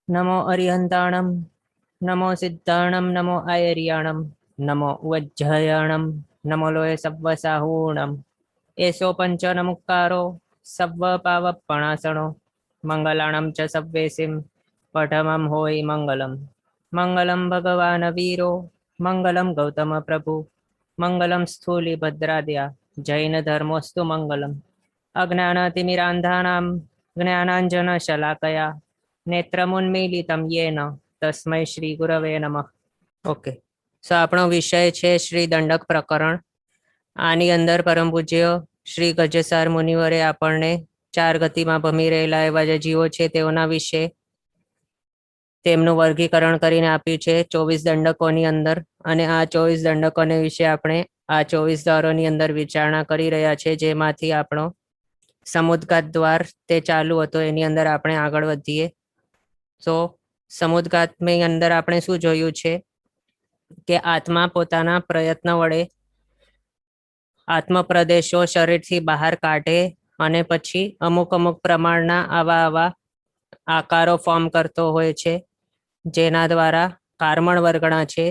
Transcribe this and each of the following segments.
नमो अरिहन्ताणं नमो सिद्धाणं नमो आयर्याणं नमो उवज्जयाणं नमो लोये सव्वसाहूणम् एषो पञ्चनमुक्कारो सव्वपावपणासनो मङ्गलाणं च सव्वेसिं पठमं होयि मङ्गलम् मङ्गलं भगवान् वीरो मङ्गलं गौतमप्रभु मङ्गलं स्थूलिभद्राद्या जैनधर्मोऽस्तु मङ्गलम् अज्ञानतिमिरान्धानां ज्ञानाञ्जनशलाकया नेत्रमुन्मीलितं येन तस्मै श्री गुरवे नमः। ઓકે, સો આપણો વિષય છે શ્રી દંડક પ્રકરણ. આની અંદર પરમ પૂજ્ય શ્રી ગજસાર મુનિવરે આપણને ચાર ગતિમાં ભમી રહેલા એવા જે જીવો છે તેઓના વિશે તેમનું વર્ગીકરણ કરીને આપ્યું છે 24 દંડકોની અંદર. અને આ 24 દંડકોને વિશે આપણે આ 24 દ્વારોની અંદર વિચારણા કરી રહ્યા છે, જેમાંથી આપણો સમુદ્ઘાત દ્વાર તે ચાલુ હતો. એની અંદર આપણે આગળ વધીએ તો સમુદ્ઘાતની અંદર આપણે શું જોયું છે કે આત્મા પોતાના પ્રયત્ન વડે આત્મ પ્રદેશો શરીરથી બહાર કાઢે અને પછી અમુક અમુક પ્રમાણના આવા આકારો ફોર્મ કરતો હોય છે, જેના દ્વારા કાર્મણ વર્ગણા છે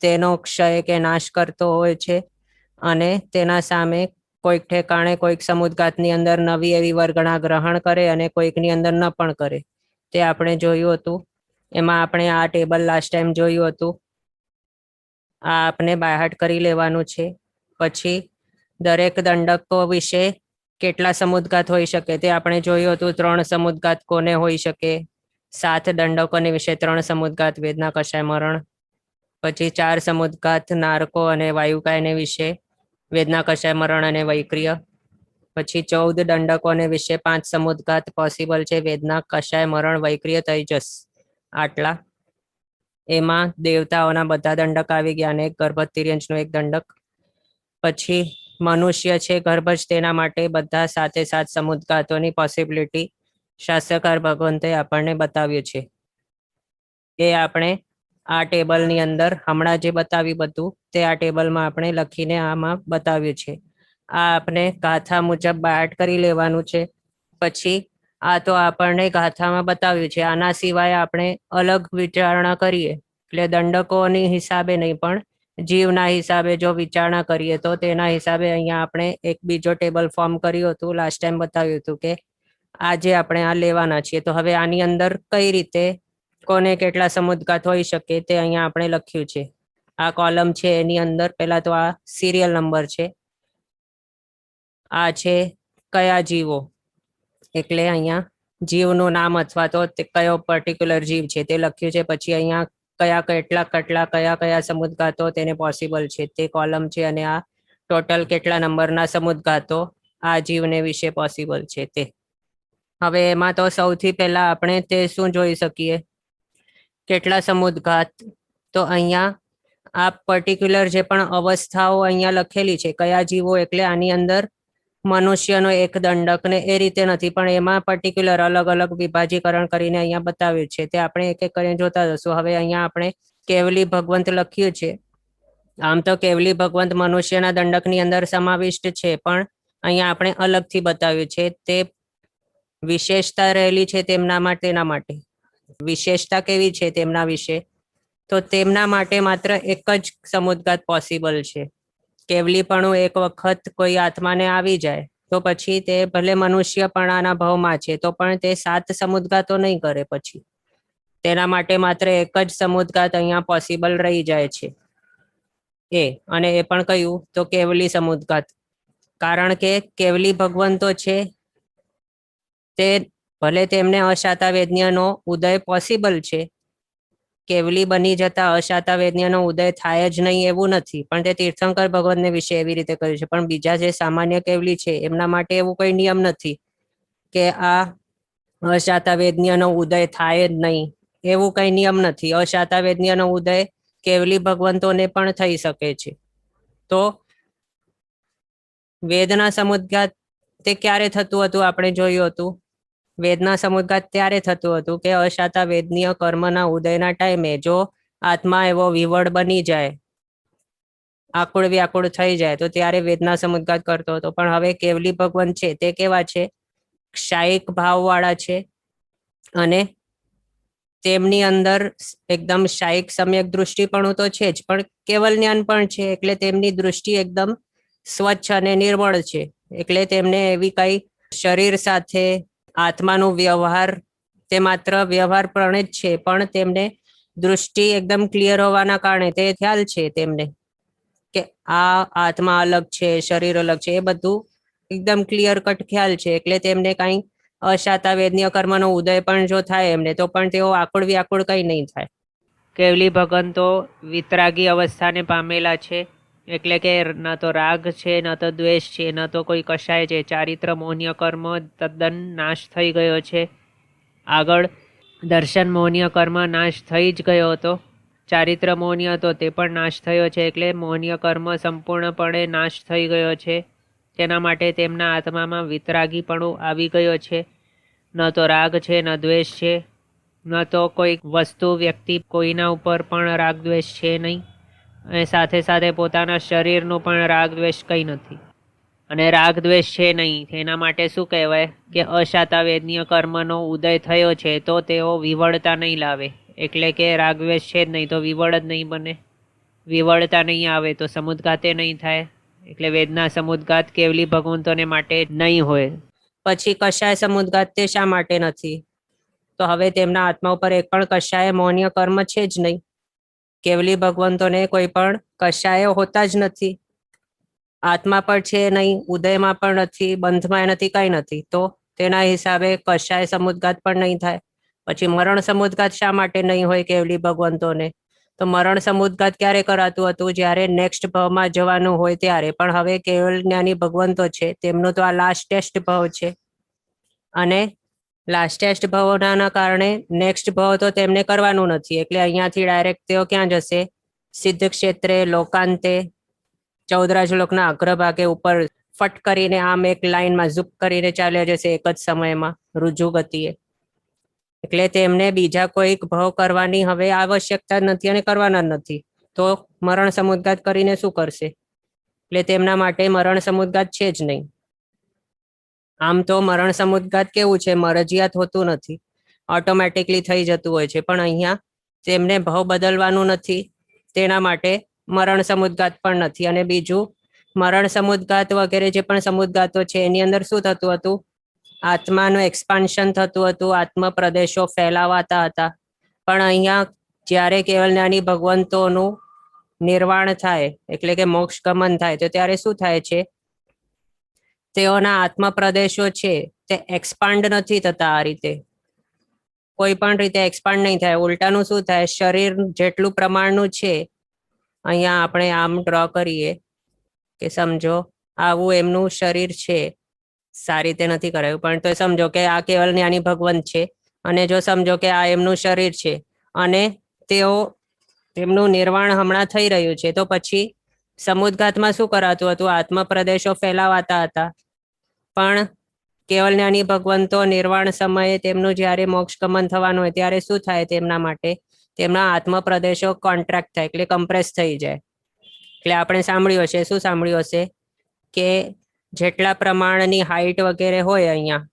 તેનો ક્ષય કે નાશ કરતો હોય છે. અને તેના સામે કોઈક ઠેકાણે કોઈક સમુદ્ઘાતની અંદર નવી એવી વર્ગણા ગ્રહણ કરે અને કોઈકની અંદર ન પણ કરે. તે આપણે જોયું હતું. એમાં આપણે આ ટેબલ લાસ્ટ ટાઈમ જોયું હતું. આ આપણે બાયહાટ કરી લેવાનું છે. પછી દરેક દંડકો વિશે કેટલા સમુદ્ઘાત હોઈ શકે તે આપણે જોયું હતું. 3 સમુદ્ઘાત કોને હોઈ શકે. 7 દંડકોને વિશે 3 સમુદ્ઘાત વેદના કષાય મરણ. પછી 4 સમુદ્ઘાત નારકો અને વાયુકાયને વિશે વેદના કષાય મરણ અને વૈક્રિય. પછી 14 દંડકોને વિશે 5 સમુદ્ઘાત પોસિબલ છે, વેદના કષાય મરણ વૈક્રિય તૈજસ. આટલા એમાં દેવતાઓના બધા દંડક આવી ગયા અને ગર્ભ તિર્યંશનો એક દંડક. પછી મનુષ્ય છે ગર્ભ જ, તેના માટે બધા 7 સમુદ્ઘાતોની પોસિબિલિટી શાસ્ત્રકાર ભગવંતે આપણને બતાવ્યું છે. એ આપણે આ ટેબલની અંદર હમણાં જે બતાવ્યું બધું તે આ ટેબલમાં આપણે લખીને આમાં બતાવ્યું છે. આ આપણે ગાથા મુજબ બાયહાટ કરી લેવાનું છે. પછી આ તો આપણને ગાથામાં બતાવ્યું છે. આના સિવાય આપણે અલગ વિચારણા કરીએ એટલે દંડકોની હિસાબે નહીં પણ જીવના હિસાબે જો વિચારણા કરીએ તો તેના હિસાબે અહીંયા આપણે એક બીજો ટેબલ ફોર્મ કર્યું હતું. લાસ્ટ ટાઈમ બતાવ્યું હતું કે આજે આપણે આ લેવાના છીએ. તો હવે આની અંદર કઈ રીતે કોને કેટલા સમુદ્ઘાત હોઈ શકે તે અહીંયા આપણે લખ્યું છે. આ કોલમ છે એની અંદર પહેલા તો આ સિરિયલ નંબર છે. આ છે કયા જીવો, એટલે અહીંયા જીવનું નામ અથવા તો તે કયો પર્ટિક્યુલર જીવ છે તે લખ્યું છે. પછી અહીંયા કયા કયા સમુદ્ઘાતો તેને પોસિબલ છે તે કોલમ છે. અને આ ટોટલ કેટલા નંબરના સમુદ્ઘાતો આ જીવને વિશે પોસિબલ છે તે. હવે એમાં તો સૌથી પહેલા આપણે તે શું જોઈ શકીએ, કેટલા સમુદ્ઘાત. તો અહીંયા આ પર્ટિક્યુલર જે પણ અવસ્થાઓ અહીંયા લખેલી છે કયા જીવો, એટલે આની અંદર મનુષ્યનો એક દંડક ને એ રીતે નથી, પણ એમાં પર્ટિક્યુલર અલગ અલગ વિભાજીકરણ કરીને અહીંયા બતાવ્યું છે. તે આપણે એક એક કરીને જોતા જશું. હવે અહીંયા આપણે કેવલી ભગવંત લખ્યું છે. આમ તો કેવલી ભગવંત મનુષ્યના દંડકની અંદર સમાવિષ્ટ છે, પણ અહીંયા આપણે અલગથી બતાવ્યું છે. તે વિશેષતા રહેલી છે તેમના માટે. વિશેષતા કેવી છે તેમના વિશે, તો તેમના માટે માત્ર એક જ સમુદ્ઘાત પોસિબલ છે. કેવલીપણું એક વખત કોઈ આત્માને આવી જાય તો પછી તે ભલે મનુષ્યપણાના ભાવમાં છે તો પણ તે 7 સમુદ્ઘાતો નહીં કરે. પછી તેના માટે માત્ર એક જ સમુદ્ઘાત અહીંયા પોસિબલ રહી જાય છે. અને એ પણ કયું, તો કેવલી સમુદ્ઘાત. કારણ કે કેવલી ભગવંતો છે તે ભલે તેમને અશાતા વેદન્યનો ઉદય પોસિબલ છે, કેવલી બની જતા અશાતા વેદન્યનો ઉદય થાય જ નહીં એવું નથી, પણ તે તીર્થંકર ભગવંતને વિશે એવી રીતે કર્યું છે. પણ બીજા જે સામાન્ય કેવલી છે એમના માટે એવું કોઈ નિયમ નથી કે આ અશાતા વેદન્યનો ઉદય થાય જ નહીં, એવું કઈ નિયમ નથી. અશાતા વેદન્યનો ઉદય કેવલી ભગવંતોને પણ થઈ શકે છે. તો વેદના સમુદ્ઘાત તે ક્યારે થતું હતું આપણે જોયું હતું. વેદના સમુદ્ઘાત ત્યારે થતું હતું કે અશાતા વેદનીય કર્મના ઉદયના ટાઈમે જો આત્મા એવો વિવળ બની જાય, આકુળ વ્યાકુળ થઈ જાય, તો ત્યારે વેદના સમુદ્ઘાત કરતો હતો. પણ હવે કેવલી ભગવંત છે તે કેવા છે, ક્ષાયિક ભાવવાળા છે અને તેમની અંદર એકદમ શાયિક સમ્યક દૃષ્ટિપણું તો છે જ, પણ કેવલ જ્ઞાન પણ છે. એટલે તેમની દૃષ્ટિ એકદમ સ્વચ્છ અને નિર્મળ છે. એટલે તેમને એવી કઈ શરીર સાથે આત્માનું વ્યવહાર, તે માત્ર વ્યવહાર પણ જ છે, પણ તેમને દૃષ્ટિ એકદમ ક્લિયર હોવાના કારણે તે ખ્યાલ છે તેમને કે આ આત્મા અલગ છે, શરીર અલગ છે, એ બધું એકદમ ક્લિયર કટ ખ્યાલ છે. એટલે તેમને કઈ અશાતા વેદનીય કર્મનો ઉદય પણ જો થાય એમને, તો પણ તેઓ આકુળ વ્યાકુળ કઈ નહીં થાય. કેવલી ભગવંતો વિતરાગી અવસ્થાને પામેલા છે. એટલે કે ન તો રાગ છે, ન તો દ્વેષ છે, ન તો કોઈ કશાય છે. ચારિત્ર મોહનીય કર્મ તદ્દન નાશ થઈ ગયો છે. આગળ દર્શન મોહનીય કર્મ નાશ થઈ જ ગયો હતો. ચારિત્ર મોહનીય હતો તે પણ નાશ થયો છે. એટલે મોહનીય કર્મ સંપૂર્ણપણે નાશ થઈ ગયો છે. તેના માટે તેમના આત્મામાં વિતરાગીપણું આવી ગયો છે. ન તો રાગ છે, ન દ્વેષ છે, ન તો કોઈ વસ્તુ વ્યક્તિ કોઈના ઉપર પણ રાગ દ્વેષ છે નહીં. અને સાથે સાથે પોતાના શરીરનું પણ રાગ દ્વેષ કંઈ નથી. અને રાગ દ્વેષ છે નહીં તેના માટે શું કહેવાય કે અશાતા વેદનીય કર્મનો ઉદય થયો છે, તો તેઓ વિવળતા નહીં લાવે. એટલે કે રાગ દ્વેષ છે જ નહીં તો વિવળ જ નહીં બને. વિવળતા નહીં આવે તો સમુદ્ઘાતે નહીં થાય. એટલે વેદના સમુદ્ઘાત કેવલી ભગવંતોને માટે નહીં હોય. પછી કશાય સમુદ્ઘાત તે શા માટે નથી? તો હવે તેમના આત્મા ઉપર એક પણ કશાય મોહનીય કર્મ છે જ નહીં. કેવલી ભગવંતોને કોઈ પણ કશાય હોતા જ નથી. આત્મા પણ છે નહીં, ઉદયમાં પણ નથી, બંધમાં નથી, કઈ નથી. તો તેના હિસાબે કશાય સમુદ્ઘાત પણ નહીં થાય. પછી મરણ સમુદ્ઘાત શા માટે નહીં હોય કેવલી ભગવંતોને? તો મરણ સમુદ્ઘાત ક્યારે કરાતું હતું? જ્યારે નેક્સ્ટ ભાવમાં જવાનું હોય ત્યારે. પણ હવે કેવલ જ્ઞાની ભગવંતો છે, તેમનું તો આ લાસ્ટેસ્ટ ભાવ છે. અને લાસ્ટેસ્ટ ભાવના કારણે નેક્સ્ટ ભાવ તો તેમને કરવાનું નથી. એટલે અહીંયાથી ડાયરેક્ટ તેઓ ક્યાં જશે? સિદ્ધ ક્ષેત્રે, લોકાંતે, 14 લોકના અગ્રભાગે ઉપર ફટ કરીને આમ એક લાઈનમાં ઝૂપ કરીને ચાલ્યા જશે એક જ સમયમાં રુજુ ગતિએ. એટલે તેમને બીજા કોઈક ભાવ કરવાની હવે આવશ્યકતા નથી અને કરવાના નથી. તો મરણ સમુદ્ઘાત કરીને શું કરશે? એટલે તેમના માટે મરણ સમુદ્ઘાત છે જ નહીં. આમ તો મરણ સમુદ્ઘાત કેવું છે, મરજિયાત હોતું નથી, ઓટોમેટિકલી થઈ જતું હોય છે. પણ અહીંયા તેમને ભાવ બદલવાનું નથી, તેના માટે મરણ સમુદ્ઘાત પણ નથી. અને બીજું, મરણ સમુદ્ઘાત વગેરે જે પણ સમુદ્ઘાતો છે એની અંદર શું થતું હતું? આત્માનું એક્સપાન્શન થતું હતું, આત્મ પ્રદેશો ફેલાવાતા હતા. પણ અહીંયા જ્યારે કેવલ જ્ઞાની ભગવંતોનું નિર્વાણ થાય, એટલે કે મોક્ષ ગમન થાય, તો ત્યારે શું થાય છે? તેઓના આત્મ પ્રદેશો છે તે એક્સપાન્ડ નથી થતા. આ રીતે કોઈ પણ રીતે એક્સપાન્ડ નહીં થાય. ઉલટાનું શું થાય? શરીર જેટલું પ્રમાણનું છે, અહીંયા આપણે આમ ડ્રો કરીએ કે સમજો આવું એમનું શરીર છે. સારી રીતે નથી કરાયું, પણ તો સમજો કે આ કેવલ જ્ઞાની ભગવંત છે, અને જો સમજો કે આ એમનું શરીર છે, અને તેઓ તેમનું નિર્વાણ હમણાં થઈ રહ્યું છે, તો પછી સમુદ્ઘાતમાં શું કરાતું હતું? આત્મ પ્રદેશો ફેલાવાતા હતા. પણ કેવલ જ્ઞાની ભગવંતો નિર્વાણ સમયે તેમનું જ્યારે મોક્ષ ગમન થવાનું હોય ત્યારે શું થાય? તેમના માટે તેમના આત્મ પ્રદેશો કોન્ટ્રાક્ટ થાય, એટલે કમ્પ્રેસ થઈ જાય. એટલે આપણે સાંભળ્યું હશે, શું સાંભળ્યું હશે? કે જેટલા પ્રમાણની હાઈટ વગેરે હોય અહીંયા,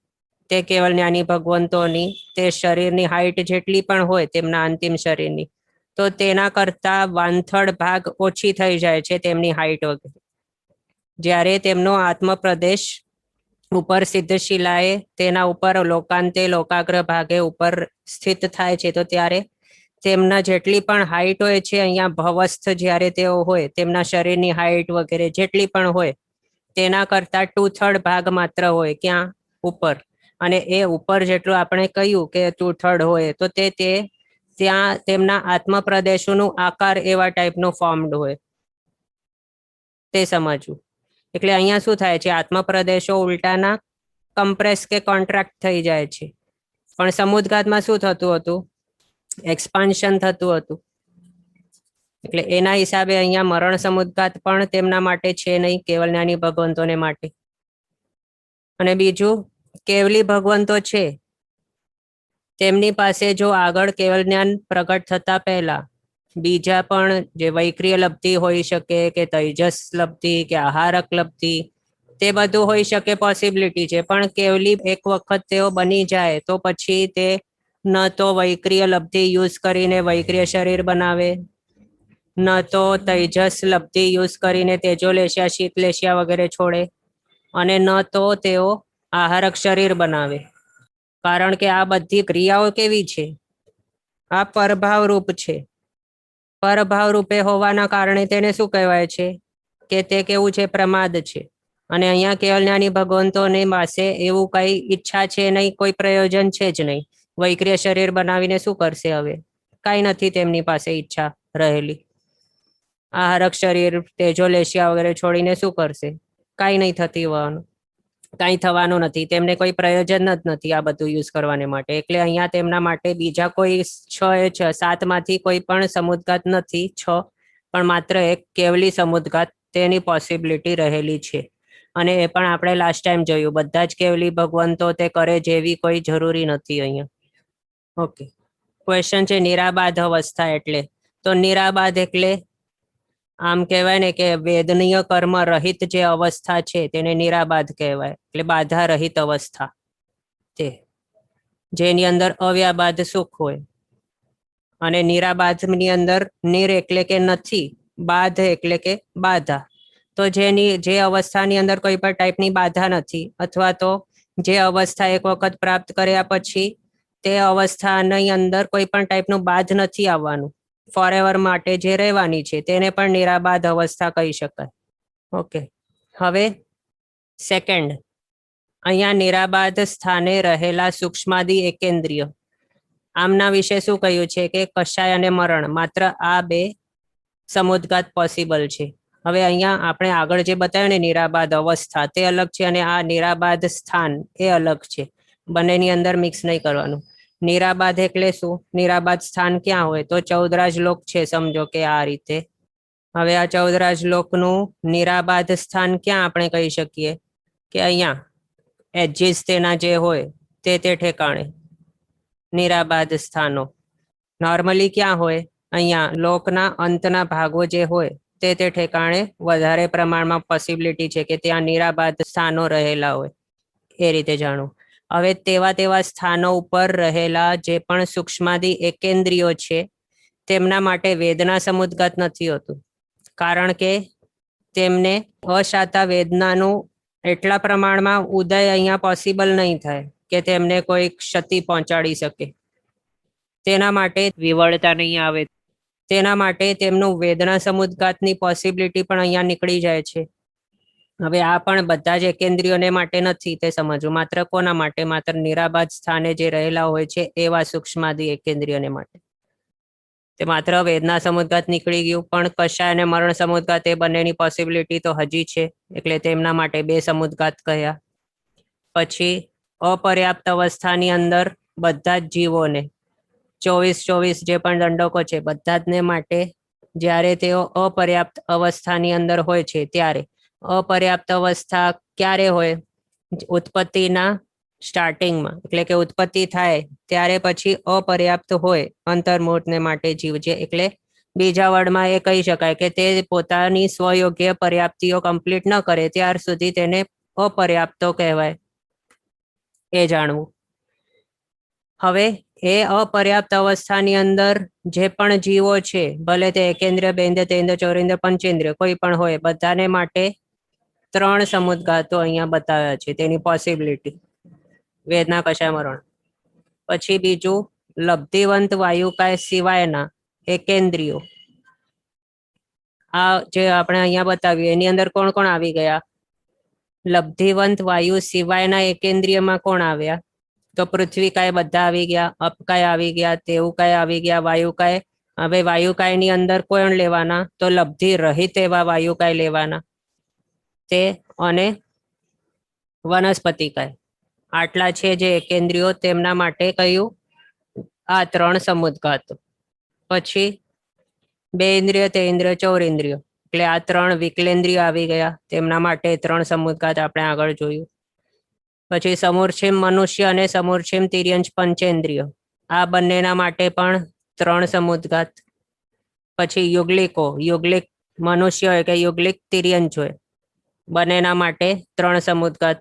તે કેવલ જ્ઞાની ભગવંતોની તે શરીરની હાઈટ જેટલી પણ હોય તેમના અંતિમ શરીરની, તો તેના કરતા 1/3 ભાગ ઓછી થઈ જાય છે તેમની હાઈટ વગેરે. જ્યારે તેમનો આત્મ પ્રદેશ ઉપર સિદ્ધશિલાએ તેના ઉપર લોકાંતે, લોકાગ્ર ભાગે ઉપર સ્થિત થાય છે, તો ત્યારે તેમના જેટલી પણ હાઈટ હોય છે અહીંયા ભવસ્થ જ્યારે તેઓ હોય, તેમના શરીરની હાઈટ વગેરે જેટલી પણ હોય તેના કરતા 2/3 ભાગ માત્ર હોય. ક્યાં? ઉપર. અને એ ઉપર જેટલું આપણે કહ્યું કે 2/3 હોય, તો તે ત્યાં તેમના આત્મ પ્રદેશોનું આકાર એવા ટાઈપનું ફોર્મડ હોય, તે સમજવું. એટલે અહીંયા શું થાય છે? આત્મ પ્રદેશો ઉલટાના કમ્પ્રેસ કે કોન્ટ્રાક્ટ થઈ જાય છે. પણ સમુદ્ઘાતમાં શું થતું હતું? એક્સપાન્શન થતું હતું. એટલે એના હિસાબે અહીંયા મરણ સમુદ્ઘાત પણ તેમના માટે છે નહીં, કેવલ જ્ઞાની ભગવંતોને માટે. અને બીજું, કેવલી ભગવંતો છે તેમની પાસે જો આગળ કેવલ જ્ઞાન પ્રગટ થતા પહેલા બીજા પણ જે વૈક્રિય લબ્ધિ હોઈ શકે, કે તૈજસ લબ્ધિ, કે આહારક લબ્ધિ, તે બધું હોઈ શકે, પોસિબિલિટી છે. પણ કેવલી એક વખત તેઓ બની જાય તો પછી તે ન તો વૈક્રિય લબ્ધિ યુઝ કરીને વૈક્રિય શરીર બનાવે, ન તો તૈજસ લબ્ધિ યુઝ કરીને તેજોલેશિયા શીતલેશિયા વગેરે છોડે, અને ન તો તેઓ આહારક શરીર બનાવે. કારણ કે આ બધી ક્રિયાઓ કેવી છે? આ પરભાવ રૂપ છે. પરભાવ રૂપે હોવાના કારણે તેને શું કહેવાય છે કે તે કેવું છે? પ્રમાદ છે. અને અહીંયા કેવલ જ્ઞાની ભગવંતોની પાસે એવું કઈ ઈચ્છા છે નહીં, કોઈ પ્રયોજન છે જ નહીં. વૈક્રિય શરીર બનાવીને શું કરશે? હવે કઈ નથી તેમની પાસે ઈચ્છા રહેલી. આહારક શરીર તેજોલેશિયા વગેરે છોડીને શું કરશે? કઈ નહીં થવાનું, કઈ થવાનું નથી. તેમને કોઈ પ્રયોજન જ નથી આ બધું યુઝ કરવાને માટે. એટલે અહીંયા તેમના માટે બીજા કોઈ 7 માંથી કોઈ પણ સમુદ્ગાત નથી. 6 પણ માત્ર એક કેવલી સમુદ્ગાત તેની પોસિબિલિટી રહેલી છે. અને એ પણ આપણે લાસ્ટ ટાઈમ જોયું, બધા જ કેવલી ભગવંતો તે કરે જેવી કોઈ જરૂરી નથી અહીંયા. ઓકે, ક્વેશ્ચન છે નિરાબાધ અવસ્થા એટલે. તો નિરાબાધ એટલે આમ કહેવાય ને કે વેદનીય કર્મ રહિત જે અવસ્થા છે તેને નિરાબાધ કહેવાય. એટલે બાધા રહિત અવસ્થા, તે જેની અંદર અવ્યાબાધ સુખ હોય. અને નિરાબાધ ની અંદર નિર એટલે કે નથી, બાધ એટલે કે બાધા. તો જે અવસ્થાની અંદર કોઈ પણ ટાઈપની બાધા નથી, અથવા તો જે અવસ્થા એક વખત પ્રાપ્ત કર્યા પછી તે અવસ્થાની અંદર કોઈ પણ ટાઈપનું બાધ નથી આવવાનું, ફોરએવર માટે જે રહેવાની છે તેને પણ નિરાબાધ અવસ્થા કહી શકાય. ઓકે, હવે સેકન્ડ, અહીંયા નિરાબાધ સ્થાને રહેલા સૂક્ષ્માદિ એકેન્દ્રિય, આમના વિશે શું કહ્યું છે કે કષાય અને મરણ, માત્ર આ 2 સમુદ્ગાત પોસિબલ છે. હવે અહીંયા આપણે આગળ જે બતાવ્યું ને નિરાબાધ અવસ્થા તે અલગ છે, અને આ નિરાબાધ સ્થાન એ અલગ છે. બંનેની અંદર મિક્સ નહીં કરવાનું. નિરાબાધ એટલે શું? નિરાબાધ સ્થાન ક્યાં હોય? તો 14 લોક છે, સમજો કે આ રીતે. હવે આ 14 લોકનું નિરાબાધ સ્થાન ક્યાં આપણે કહી શકીએ? કે અહીંયા એજીસ તેના જે હોય તે ઠેકાણે નિરાબાધ સ્થાનો. નોર્મલી ક્યાં હોય? અહીંયા લોકના અંતના ભાગો જે હોય તે ઠેકાણે વધારે પ્રમાણમાં પોસિબિલિટી છે કે ત્યાં નિરાબાધ સ્થાનો રહેલા હોય. એ રીતે જાણવું. હવે તેવા સ્થાનો ઉપર રહેલા જે પણ સૂક્ષ્માદિ એકેન્દ્રિયો છે તેમના માટે વેદના સમુદ્ગાત નથી હોતું. કારણ કે તેમને અશાતા વેદનાનું એટલા પ્રમાણમાં ઉદય અહીંયા પોસિબલ નહીં થાય કે તેમને કોઈ ક્ષતિ પહોંચાડી શકે. તેના માટે વિવળતા નહીં આવે. તેના માટે તેમનું વેદના સમુદ્ગાતની પોસિબિલિટી પણ અહીંયા નીકળી જાય છે. હવે આ પણ બધા જ એકેન્દ્રિયોને માટે નથી, તે સમજવું. માત્ર કોના માટે? માત્ર નિરાબાધ સ્થાને જે રહેલા હોય છે એવા સૂક્ષ્માદિ એકેન્દ્રિયોને માટે. તે માત્ર વેદના સમુદ્ગાત નીકળી ગયું, પણ કષાય અને મરણ સમુદ્ગાત એ બંનેની પોસિબિલિટી તો હજી છે, એટલે તેમના માટે 2 સમુદ્ગાત કહ્યા. પછી અપર્યાપ્ત અવસ્થાની અંદર બધા જ જીવોને 24 જે પણ દંડકો છે બધા જ માટે જ્યારે તેઓ અપર્યાપ્ત અવસ્થાની અંદર હોય છે ત્યારે, અપર્યાપ્ત અવસ્થા ક્યારે હોય? ઉત્પત્તિના સ્ટાર્ટિંગમાં, એટલે કે ઉત્પત્તિ થાય ત્યારે પછી અપર્યાપ્ત હોય અંતર્મુહૂર્તને માટે જીવ છે. એટલે બીજા વર્ડમાં એ કહી શકાય કે તે પોતાની સ્વયોગ્ય પર્યાપ્તિઓ કમ્પ્લીટ ન કરે ત્યાર સુધી તેને અપર્યાપ્તો કહેવાય. એ જાણવું. હવે એ અપર્યાપ્ત અવસ્થાની અંદર જે પણ જીવો છે, ભલે તે એકેન્દ્રિય, બેન્દ્રિય, તેન્દ્રિય, ચોરેન્દ્રિય, પંચેન્દ્રિય કોઈ પણ હોય, બધાને માટે 3 સમુદ્ગાતો અહીંયા બતાવ્યા છે, તેની પોસિબિલિટી વેદના, કષાય, મરણ. પછી બીજું લબ્ધિવંત વાયુકાય સિવાયના એકેન્દ્રિયો, આ જે આપણે અહીંયા બતાવ્યું એની અંદર કોણ કોણ આવી ગયા? લબ્ધિવંત વાયુ સિવાયના એકેન્દ્રિયમાં કોણ આવ્યા? તો પૃથ્વીકાય બધા આવી ગયા, અપકાય આવી ગયા, તેવુકાય આવી ગયા, વાયુકાય. હવે વાયુકાયની અંદર કોણ લેવાના? તો લબ્ધિ રહિત એવા વાયુકાય લેવાના, તે અને વનસ્પતિકાય. આટલા છે જે એકેન્દ્રિયો, તેમના માટે કયું? આ 3 સમુદ્ગાત. પછી 2 ઇન્દ્રિય, તેન્દ્રિય, ચોરેન્દ્રિય, એટલે આ 3 વિકલેન્દ્રિય આવી ગયા, તેમના માટે 3 સમુદ્ગાત આપણે આગળ જોયું. પછી સમૂર્છિમ મનુષ્ય અને સમૂર્છિમ તિર્યંચ પંચેન્દ્રિય, આ બંનેના માટે પણ 3 સમુદ્ગાત. પછી યુગલિકો, યુગલિક મનુષ્ય હોય કે યુગલિક તિર્યંચ હોય, બંનેના માટે 3 સમુદ્ગાત.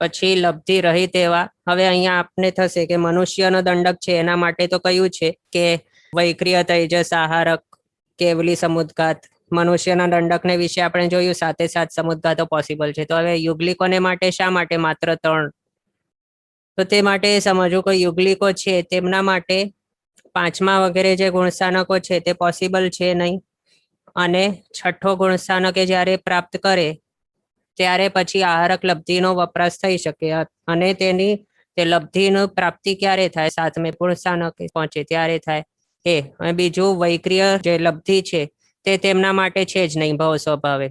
પછી લબ્ધિ રહિત એવા, હવે અહીંયા આપને થશે કે મનુષ્યનો દંડક છે એના માટે તો કયું છે કે વૈક્રિય તૈજસ આહારક કેવલી સમુદ્ઘાત. મનુષ્યના દંડકને વિશે આપણે જોયું, સાથે સાત સમુદ્ઘાતો પોસિબલ છે. તો હવે યુગલિકોને માટે શા માટે માત્ર 3? તો તે માટે સમજવું કે યુગલિકો છે તેમના માટે 5મા વગેરે જે ગુણસ્થાનકો છે તે પોસિબલ છે નહીં, અને 6ઠ્ઠો ગુણસ્થાનક જ્યારે પ્રાપ્ત કરે ત્યારે પછી આહારક લબ્ધિનો વપરાશ થઈ શકે, અને તેની તે લબ્ધિનો પ્રાપ્તિ ક્યારે થાય? 7મે ગુણસ્થાનકે પહોંચે ત્યારે થાય એ. અને બીજું વૈક્રિય જે લબ્ધિ છે તે તેમના માટે છે જ નહીં ભાવ સ્વભાવે.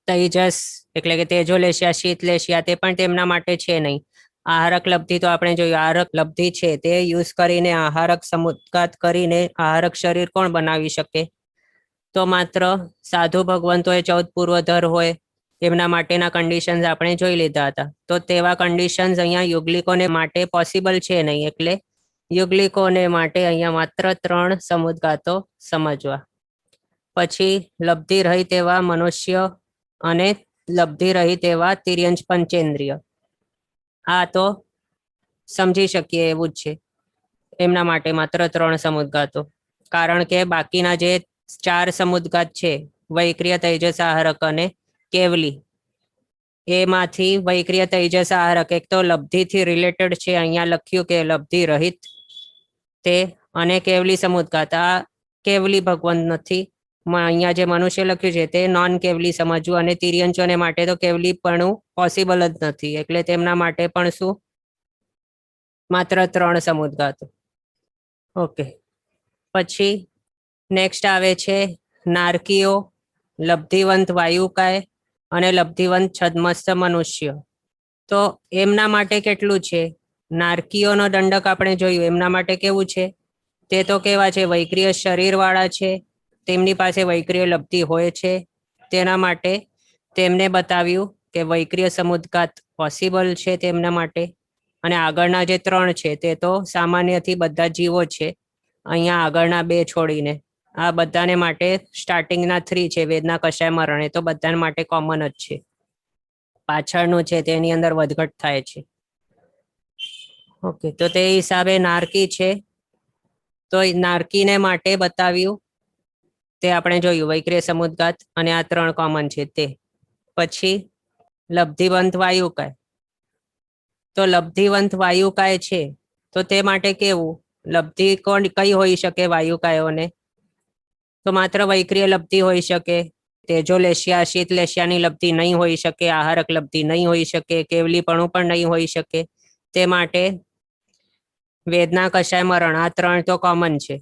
તૈજસ એટલે કે તેજોલેશિયા, શીતલેશિયા તે પણ તેમના માટે છે નહીં. આહારક લબ્ધિ તો આપણે જોયું, આહારક લબ્ધિ છે તે યુઝ કરીને આહારક સમુદ્ઘાત કરીને આહારક શરીર કોણ બનાવી શકે? તો માત્ર સાધુ ભગવંતોએ 14 પૂર્વધર હોય એમના માટેના કન્ડિશન્સ આપણે જોઈ લીધા હતા. તો તેવા કન્ડિશન્સ અહીંયા યુગલિકોને માટે પોસિબલ છે નહીં, એટલે યુગલિકોને માટે અહીંયા માત્ર 3 સમુદ્ઘાતો સમજવા. પછી લબ્ધિ રહિત એવા મનુષ્ય અને લબ્ધિ રહિત એવા તિર્યંચ પંચેન્દ્રિય, આ તો સમજી શકીએ એવું જ છે. એમના માટે માત્ર 3 સમુદ્ઘાતો, કારણ કે બાકીના જે 4 સમુદ્ઘાત છે વૈક્રિય તૈજસ આહારક અને કેવલી, એમાંથી વૈક્રિય તૈજસ આહારક એક તો લબ્ધિથી રિલેટેડ છે, અહીંયા લખ્યું કે લબ્ધિ રહિત તે, અને કેવલી સમુદ્ઘાત આ કેવલી ભગવંત નથી. અહીંયા જે મનુષ્ય લખ્યું છે તે નોન કેવલી સમજવું, અને તિર્યંચોને માટે તો કેવલીપણું પોસિબલ જ નથી, એટલે તેમના માટે પણ શું માત્ર 3 સમુદ્ઘાતો. ઓકે, પછી નેક્સ્ટ આવે છે નારકીઓ, લબ્ધિવંત વાયુકાય અને લબ્ધિવંત છદ્મસ્થ મનુષ્ય. તો એમના માટે કેટલું છે? નારકીઓનો દંડક આપણે જોયું, એમના માટે કેવું છે? તે તો કેવા છે? વૈક્રિય શરીર વાળા છે, તેમની પાસે વૈક્રિય લબ્ધિ હોય છે. તેના માટે તેમને બતાવ્યું કે વૈક્રિય સમુદ્ઘાત પોસિબલ છે તેમના માટે. અને આગળના જે 3 છે તે તો સામાન્યથી બધા જીવો છે, અહીંયા આગળના 2 છોડીને. આ બધાને માટે સ્ટાર્ટિંગના 3 છે, વેદના કષાય મરણ, એ તો બધા માટે કોમન જ છે. પાછળનું છે તેની અંદર વધઘટ થાય છે. ઓકે, તો તે હિસાબે નારકી છે, તો નારકીને માટે બતાવ્યું તે આપણે જોયું વૈક્રિય સમુદ્ઘાત, અને આ 3 કોમન છે તે. પછી લબ્ધિવંત વાયુકાય, તો લબ્ધિવંત વાયુકાય છે તો તે માટે કેવું? લબ્ધિ કઈ હોઈ શકે વાયુકાયોને? તો માત્ર વૈક્રિય લબ્ધિ હોઈ શકે, તેજોલેશિયા શીતલેશિયાની લબ્ધિ નહીં હોઈ શકે, આહારક લબ્ધિ નહીં હોઈ શકે, કેવલીપણું પણ નહીં હોઈ શકે. તે માટે વેદના કષાય મરણ આ 3 તો કોમન છે,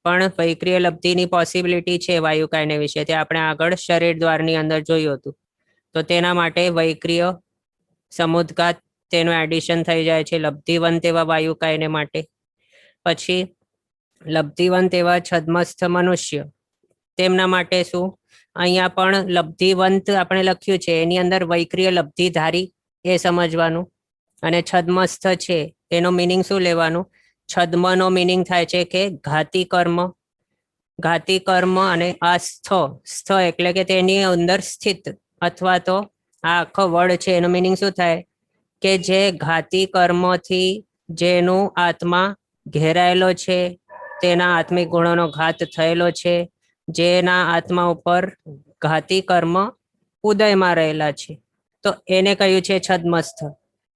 પણ વૈક્રિય લબ્ધિની પોસિબિલિટી છે વાયુકાયને વિશે, તે આપણે આગળ શરીર દ્વારની અંદર જોયું હતું. તો તેના માટે વૈક્રિય સમુદ્ઘાત તેનું એડિશન થઈ જાય છે લબ્ધિવંત એવા વાયુકાયને માટે. પછી લબ્ધિવંત એવા છદ્મસ્થ મનુષ્ય, તેમના માટે શું? અહીંયા પણ લબ્ધિવંત આપણે લખ્યું છે, એની અંદર વૈક્રિય લબ્ધિધારી એ સમજવાનું. અને છદ્મસ્થ છે એનો મિનિંગ શું લેવાનું? છદ્મનો મિનિંગ થાય છે કે ઘાતી કર્મ, ઘાતી કર્મ, અને આ સ્થ એટલે કે તેની અંદર સ્થિત, અથવા તો આ આખો વર્ડ છે એનો મિનિંગ શું થાય? કે જે ઘાતી કર્મથી જેનું આત્મા ઘેરાયેલો છે, તેના આત્મિક ગુણોનો ઘાત થયેલો છે, જેના આત્મા ઉપર ઘાતી કર્મ ઉદયમાં રહેલા છે, તો એને કહ્યું છે છદ્મસ્થ.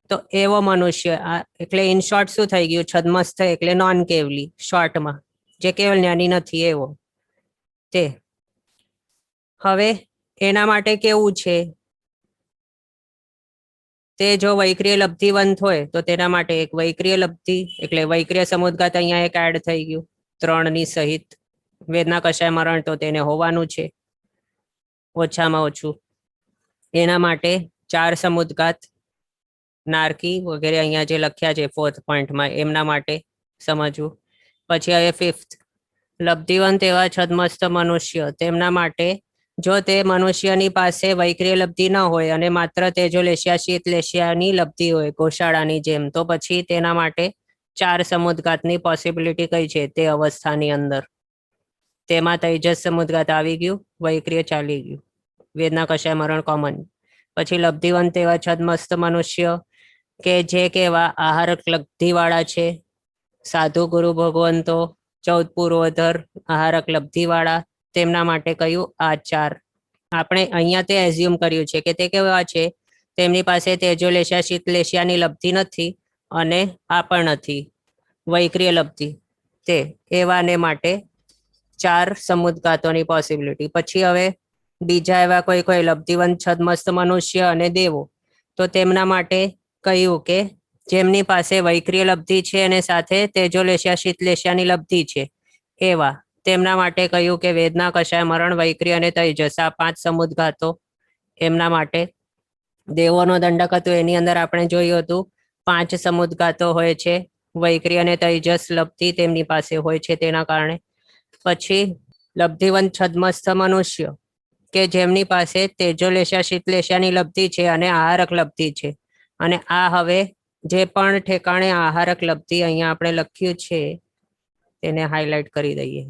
તો એવો મનુષ્ય, એટલે ઇન શોર્ટ શું થઈ ગયું? છદ્મસ્થ એટલે નોન કેવલી, શોર્ટમાં જે કેવલ જ્ઞાની નથી એવો તે. હવે એના માટે કેવું છે? તે જો વૈક્રિય લબ્ધિવંત હોય તો તેના માટે એક વૈક્રિય લબ્ધિ એટલે વૈક્રિય સમુદ્ઘાત અહીંયા એક એડ થઈ ગયું 3ની સહિત. વેદના કષાય મરણ તો તેને હોવાનું છે ઓછામાં ઓછું. એના માટે 4 સમુદ્ઘાત નારકી વગેરે અહીંયા જે લખ્યા છે 4th પોઈન્ટમાં, એમના માટે સમજવું. પછી હવે 5th, લબ્ધિવંત એવા છદ્મસ્થ મનુષ્ય, તેમના માટે જો તે મનુષ્યની પાસે વૈક્રિય લબ્ધિ ન હોય અને માત્ર તેજોલેશિયા શીતલેશિયાની લબ્ધિ હોય ગોશાળાની જેમ, તો પછી તેના માટે 4 સમુદ્ઘાતની પોસિબિલિટી કઈ છે તે અવસ્થાની અંદર? તેમાં તૈજસ સમુદ્ઘાત આવી ગયું, વૈક્રિય ચાલી ગયું, વેદના કષાય મરણ કોમન. પછી લબ્ધિવંત એવા છદમસ્ત મનુષ્ય કે જે કેવા આહારક લબ્ધિવાળા છે, સાધુ ગુરુ ભગવંતો, 14 પૂર્વધર આહારક લબ્ધિવાળા, તેમના માટે કયું આ 4. આપણે અહીંયા તે એઝ્યુમ કર્યું છે કે તે કેવા છે, તેમની પાસે તેજોલેશા શીતલેશિયાની લબ્ધિ નથી અને આ પણ નથી વૈક્રિય લબ્ધિ, તે એવાને માટે 4 સમુદ્ગાતોની પોસિબિલિટી. પછી હવે બીજા એવા કોઈ લબ્ધિવંત છદમસ્ત મનુષ્ય અને દેવો, તો તેમના માટે કહ્યું કે જેમની પાસે વૈક્રિય લબ્ધિ છે અને સાથે તેજોલેશિયા શીતલેશિયાની લબ્ધિ છે, એવા તેમના માટે કહ્યું કે વેદના, કષાય, મરણ, વૈક્રિય અને તૈજસ, આ 5 સમુદ્ગાતો એમના માટે. દેવોનો દંડક હતું એની અંદર આપણે જોયું હતું 5 સમુદ્ગાતો હોય છે, વૈક્રિય અને તૈજસ લબ્ધિ તેમની પાસે હોય છે તેના કારણે. પછી લબ્ધિવંત છદમસ્ત મનુષ્ય કે જેમની પાસે તેજોલેશા શીતલેશિયાની લબ્ધિ છે અને આહારક લબ્ધિ છે, અને આ હવે જે પણ ઠેકાણે આહારક લબ્ધિ અહીંયા આપણે લખ્યું છે તેને હાઇલાઇટ કરી દઈએ.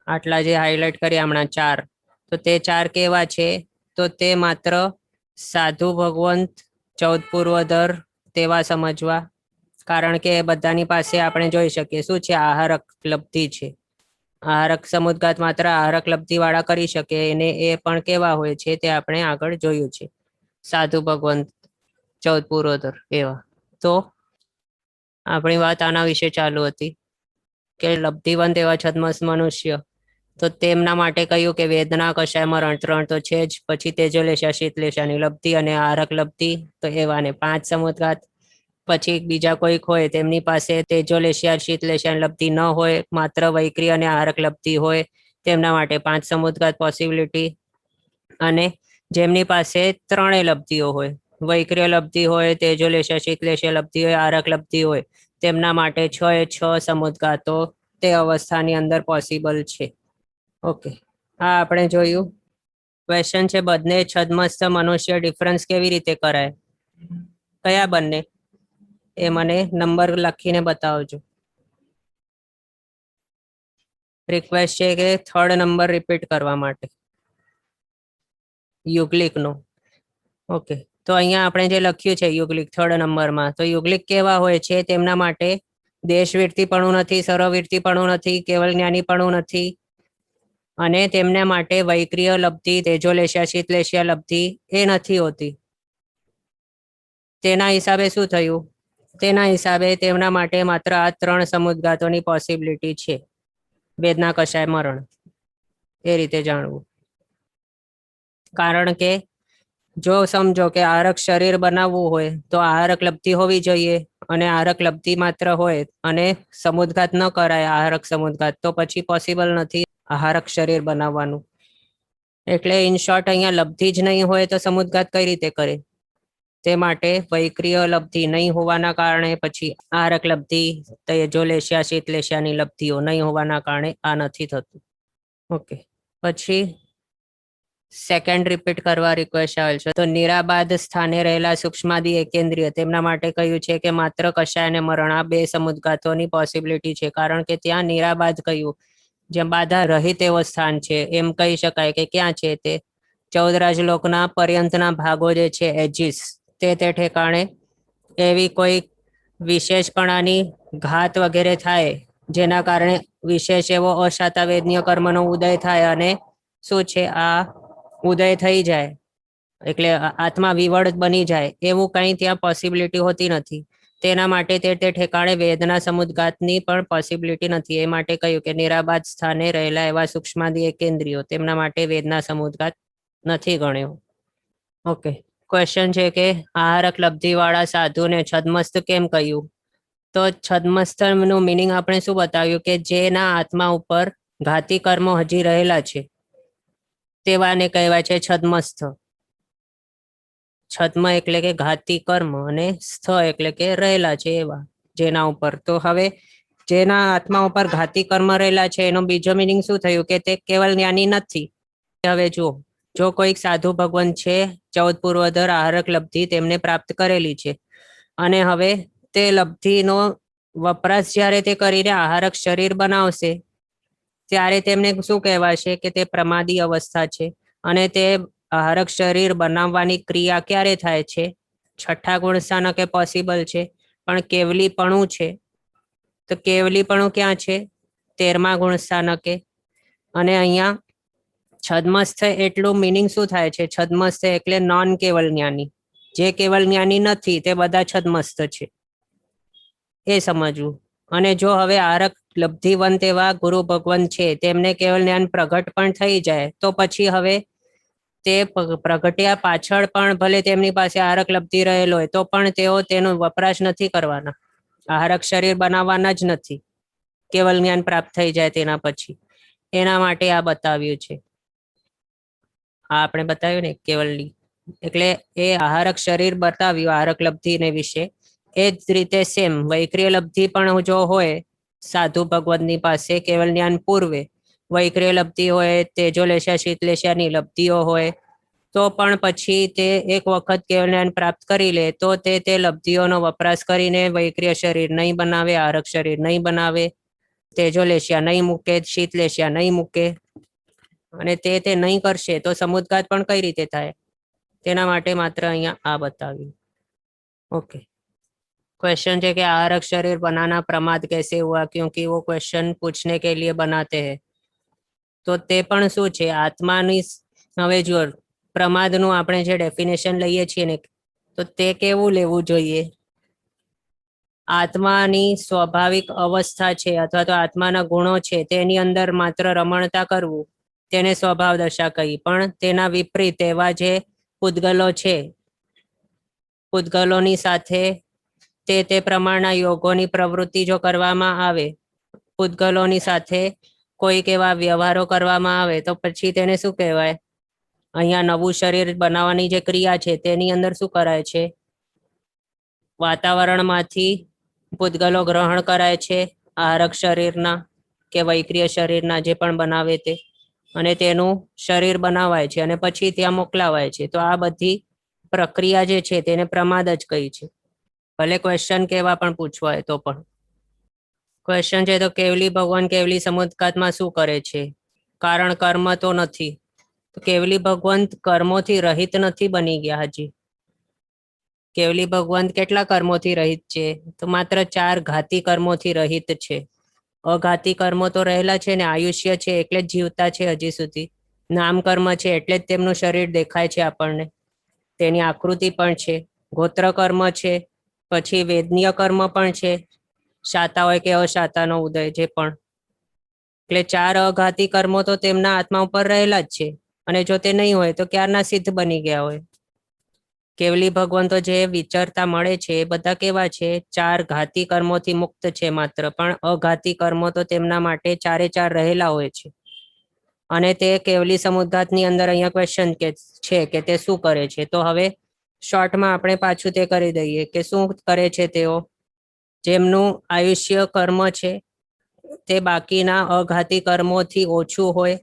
આટલા જે હાઇલાઇટ કર્યા હમણાં 4, તો તે 4 કેવા છે, તો તે માત્ર સાધુ ભગવંત, 14 પૂર્વધર તેવા સમજવા, કારણ કે બધાની પાસે આપણે જોઈ શકીએ શું છે, આહારક લબ્ધિ છે. આહારક સમુદ્ગાત માત્ર આહારક લબ્ધિ વાળા કરી શકે, અને એ પણ કેવા હોય છે તે આપણે આગળ જોયું છે, સાધુ ભગવંત, 14 પૂર્વધર એવા. તો આપણી વાત આના વિશે ચાલુ હતી કે લબ્ધિવંત એવા છદમસ્ત મનુષ્ય, તો તેમના માટે કહ્યું કે વેદના, કષાય, મરણ 3 તો છે જ, પછી તેજોલેશા શીતલેશાની લબ્ધિ અને આહારક લબ્ધિ, તો એવાને 5 સમુદ્ગાત. પછી બીજા કોઈક હોય તેમની પાસે તેજોલેશિયા શીતલેશિયાની લબ્ધિ ન હોય, માત્ર વૈક્રિય અને આહારક લબ્ધિ હોય, તેમના માટે 5 સમુદ્ગાત પોસિબિલિટી. અને જેમની પાસે 3 લબ્ધિઓ હોય, વૈક્રિય લબ્ધિ હોય, તેજોલેશિયા શીતલેશિયા લબ્ધિ હોય, આહારક લબ્ધિ હોય, તેમના માટે 6 સમુદ્ગાતો તે અવસ્થાની અંદર પોસિબલ છે. ઓકે, આ આપણે જોયું. ક્વેશ્ચન છે, બંને છદમસ્ત મનુષ્ય ડિફરન્સ કેવી રીતે કરાય? કયા બંને? એ મને નંબર લખીને બતાવજો. રિક્વેસ્ટ છે કે 3rd નંબર રિપીટ કરવા માટે યુગલિકનો. ઓકે, તો અહીંયા આપણે જે લખ્યું છે યુગલિક 3rd નંબરમાં, તો યુગલિક કેવા હોય છે? તેમના માટે દેશવૃત્તિપણું નથી, સર્વવૃત્તિપણું નથી, કેવલ જ્ઞાનીપણું નથી, અને તેમના માટે વૈક્રિય લબ્ધિ, તેજોલેશિયા શીતલેશિયા લબ્ધિ એ નથી હોતી. તેના હિસાબે શું થયું? તેના હિસાબે તેમના માટે માત્ર આ 3 સમુદ્ગાતોની પોસિબિલિટી છે, વેદના, કષાય, મરણ. એ રીતે જાણવું. કારણ કે જો સમજો કે આહારક શરીર બનાવવું હોય તો આહારક લબ્ધિ હોવી જોઈએ, અને આહારક લબ્ધિ માત્ર હોય અને સમુદ્ગાત ન કરાય આહારક સમુદ્ગાત, તો પછી પોસિબલ નથી આહારક શરીર બનાવવાનું. એટલે ઇન શોર્ટ અહીંયા લબ્ધિ જ નહીં હોય તો સમુદ્ગાત કઈ રીતે કરે? તે માટે વૈક્રિય લબ્ધિ નહીં હોવાના કારણે, પછી આહારક લબ્ધિ, તેજોલેશિયા શીતલેશિયાની લબ્ધિઓ નહીં હોવાના કારણે આ નથી થતું. ઓકે, પછી સેકન્ડ રિપીટ કરવા રિક્વેસ્ટ આવેલ છે. તો નિરાબાદ સ્થાને રહેલા સૂક્ષ્માદિ એકેન્દ્રિય, તેમના માટે કહ્યું છે કે માત્ર કષાય અને મરણ આ 2 સમુદ્ગાતોની પોસિબિલિટી છે, કારણ કે ત્યાં નિરાબાદ કહ્યું, જ્યાં બાધા રહિત એવો સ્થાન છે, એમ કહી શકાય કે ક્યાં છે તે 14 રાજલોકના પર્યંતના ભાગો જે છે એજીસ, તે ઠેકાણે એવી કોઈ વિશેષપણાની ઘાત વગેરે થાય, જેના કારણે વિશેષ એવો અશાતાવેદનીય કર્મનો ઉદય થાય, અને શું છે આ ઉદય થઈ જાય, એટલે આત્મા વિવળ બની જાય, એવું કંઈ ત્યાં પોસિબિલિટી હોતી નથી. તેના માટે તે ઠેકાણે વેદના સમુદ્ગાતની પણ પોસિબિલિટી નથી. એ માટે કહ્યું કે નિરાબાદ સ્થાને રહેલા એવા સૂક્ષ્માદિ એકેન્દ્રિયો, તેમના માટે વેદના સમુદ્ગાત નથી ગણ્યો. ઓકે, ક્વેશ્ચન છે કે આહારક લબ્ધિવાળા સાધુને છદમસ્ત કેમ કહ્યું? તો છદમસ્તનું મિનિંગ આપણે શું બતાવ્યું કે જેના આત્મા ઉપર ઘાતી કર્મો હજી રહેલા છે તેવાને કહેવાય છે છદમસ્ત. છદ્મ એટલે કે ઘાતી કર્મ, અને સ્થ એટલે કે રહેલા છે એવા જેના ઉપર. તો હવે જેના આત્મા ઉપર ઘાતી કર્મ રહેલા છે એનો બીજો મિનિંગ શું થયું કે તે કેવલ જ્ઞાની નથી. હવે જો કોઈક સાધુ ભગવાન છે, 14 પૂર્વધર આહારક લબ્ધિ તેમને પ્રાપ્ત કરેલી છે, અને હવે તે લબ્ધિનો વપરાશ જ્યારે તે કરીને આહારક શરીર બનાવશે ત્યારે તેમને શું કહેવાશે કે તે પ્રમાદી અવસ્થા છે, અને તે આહારક શરીર બનાવવાની ક્રિયા ક્યારે થાય છે? છઠ્ઠા ગુણ સ્થાનકે પોસિબલ છે, પણ કેવલીપણું છે તો કેવલીપણું ક્યાં છે? 13મા ગુણ સ્થાનકે. અને અહીંયા છદ્મસ્થ એટલું મિનિંગ શું થાય છે? છદ્મસ્થ એટલે નોન કેવલ જ્ઞાની. જે કેવલ જ્ઞાની નથી તે બધા છદ્મસ્થ છે, એ સમજવું. અને જો હવે આરક લબ્ધિવંત એવા ગુરુ ભગવંત છે, તેમને કેવલ જ્ઞાન પ્રગટ પણ થઈ જાય તો પછી હવે તે પ્રગટ્યા પાછળ પણ ભલે તેમની પાસે આરક લબ્ધિ રહેલો હોય તો પણ તેઓ તેનો વપરાશ નથી કરવાના, આહારક શરીર બનાવવાના જ નથી કેવલ જ્ઞાન પ્રાપ્ત થઈ જાય તેના પછી. એના માટે આ બતાવ્યું છે. આ આપણે બતાવ્યું ને કેવલની, એટલે એ આહારક શરીર બતાવ્યું આહારક લબ્ધિને વિશે. એ જ રીતે સેમ વૈક્રિય લબ્ધિ પણ જો હોય સાધુ ભગવંતની પાસે કેવલ જ્ઞાન પૂર્વે, વૈક્રિય લબ્ધિ હોય, તેજોલેશા શીતલેશાની લબ્ધિઓ હોય, તો પણ પછી તે એક વખત કેવલ જ્ઞાન પ્રાપ્ત કરી લે તો તે લબ્ધિઓનો વપરાશ કરીને વૈક્રિય શરીર નહીં બનાવે, આહારક શરીર નહીં બનાવે, તેજોલેશિયા નહીં મૂકે, શીતલેશિયા નહીં મૂકે. અને તે નહીં કરશે તો સમુદ્ઘાત પણ કઈ રીતે થાય? તેના માટે માત્ર અહીંયા આ બતાવ્યું. ओके, क्वेश्चन है कि आहारक शरीर बनाना प्रमाद कैसे हुआ? क्योंकि वो क्वेश्चन पूछने के लिए बनाते हैं. તો તે પણ શું છે? આત્માની હવે જો પ્રમાદનું આપણે જે ડેફિનેશન લઈએ છીએ ને, તો તે કેવું લેવું જોઈએ? આત્માની સ્વાભાવિક અવસ્થા છે અથવા તો આત્માના ગુણો છે તેની અંદર માત્ર રમણતા કરવું, તેને સ્વભાવ દશા કહી. પણ તેના વિપરીત એવા જે પૂતગલો છે, પૂતગલોની સાથે તે પ્રમાણના યોગોની પ્રવૃત્તિ જો કરવામાં આવે, પૂતગલોની સાથે કોઈક એવા વ્યવહારો કરવામાં આવે તો પછી તેને શું કહેવાય? અહીંયા નવું શરીર બનાવવાની જે ક્રિયા છે તેની અંદર શું કરાય છે? વાતાવરણમાંથી પૂતગલો ગ્રહણ કરાય છે આહારક શરીરના કે વૈક્રિય શરીરના જે પણ બનાવે તે, અને તેનું શરીર બનાવાય છે અને પછી ત્યાં મોકલાવાય છે. તો આ બધી પ્રક્રિયા જે છે તેને પ્રમાદ જ કહી છે. ભલે ક્વેશ્ચન કેવા પણ પૂછવાય તો પણ. ક્વેશ્ચન છે તો કેવલી ભગવાન કેવલી સમુદ્ઘાતમાં શું કરે છે? કારણ કર્મ તો નથી. તો કેવલી ભગવંત કર્મોથી રહિત નથી બની ગયા હજી. કેવલી ભગવંત કેટલા કર્મોથી રહિત છે? તો માત્ર 4 ઘાતી કર્મોથી રહિત છે. અઘાતી કર્મો તો રહેલા છે ને, આયુષ્ય છે એટલે જ જીવતા છે હજી સુધી. નામ કર્મ છે એટલે જ તેમનું શરીર દેખાય છે આપણને, તેની આકૃતિ પણ છે. ગોત્ર કર્મ છે, પછી વેદનીય કર્મ પણ છે, શાતા હોય કે અશાતાનો ઉદય જે પણ. એટલે 4 અઘાતી કર્મો તો તેમના આત્મા ઉપર રહેલા જ છે, અને જો તે નહીં હોય તો ક્યારના સિદ્ધ બની ગયા હોય. કેવલી ભગવંતો જે વિચરતા મળે છે એ બધા કેવા છે? 4 ઘાતી કર્મોથી મુક્ત છે માત્ર, પણ અઘાતી કર્મો તો તેમના માટે 4 રહેલા હોય છે. અને તે કેવલી સમુદ્ઘાતની અંદર અહીંયા ક્વેશ્ચન છે કે તે શું કરે છે? તો હવે શોર્ટમાં આપણે પાછું તે કરી દઈએ કે શું કરે છે તેઓ. જેમનું આયુષ્ય કર્મ છે તે બાકીના અઘાતી કર્મોથી ઓછું હોય,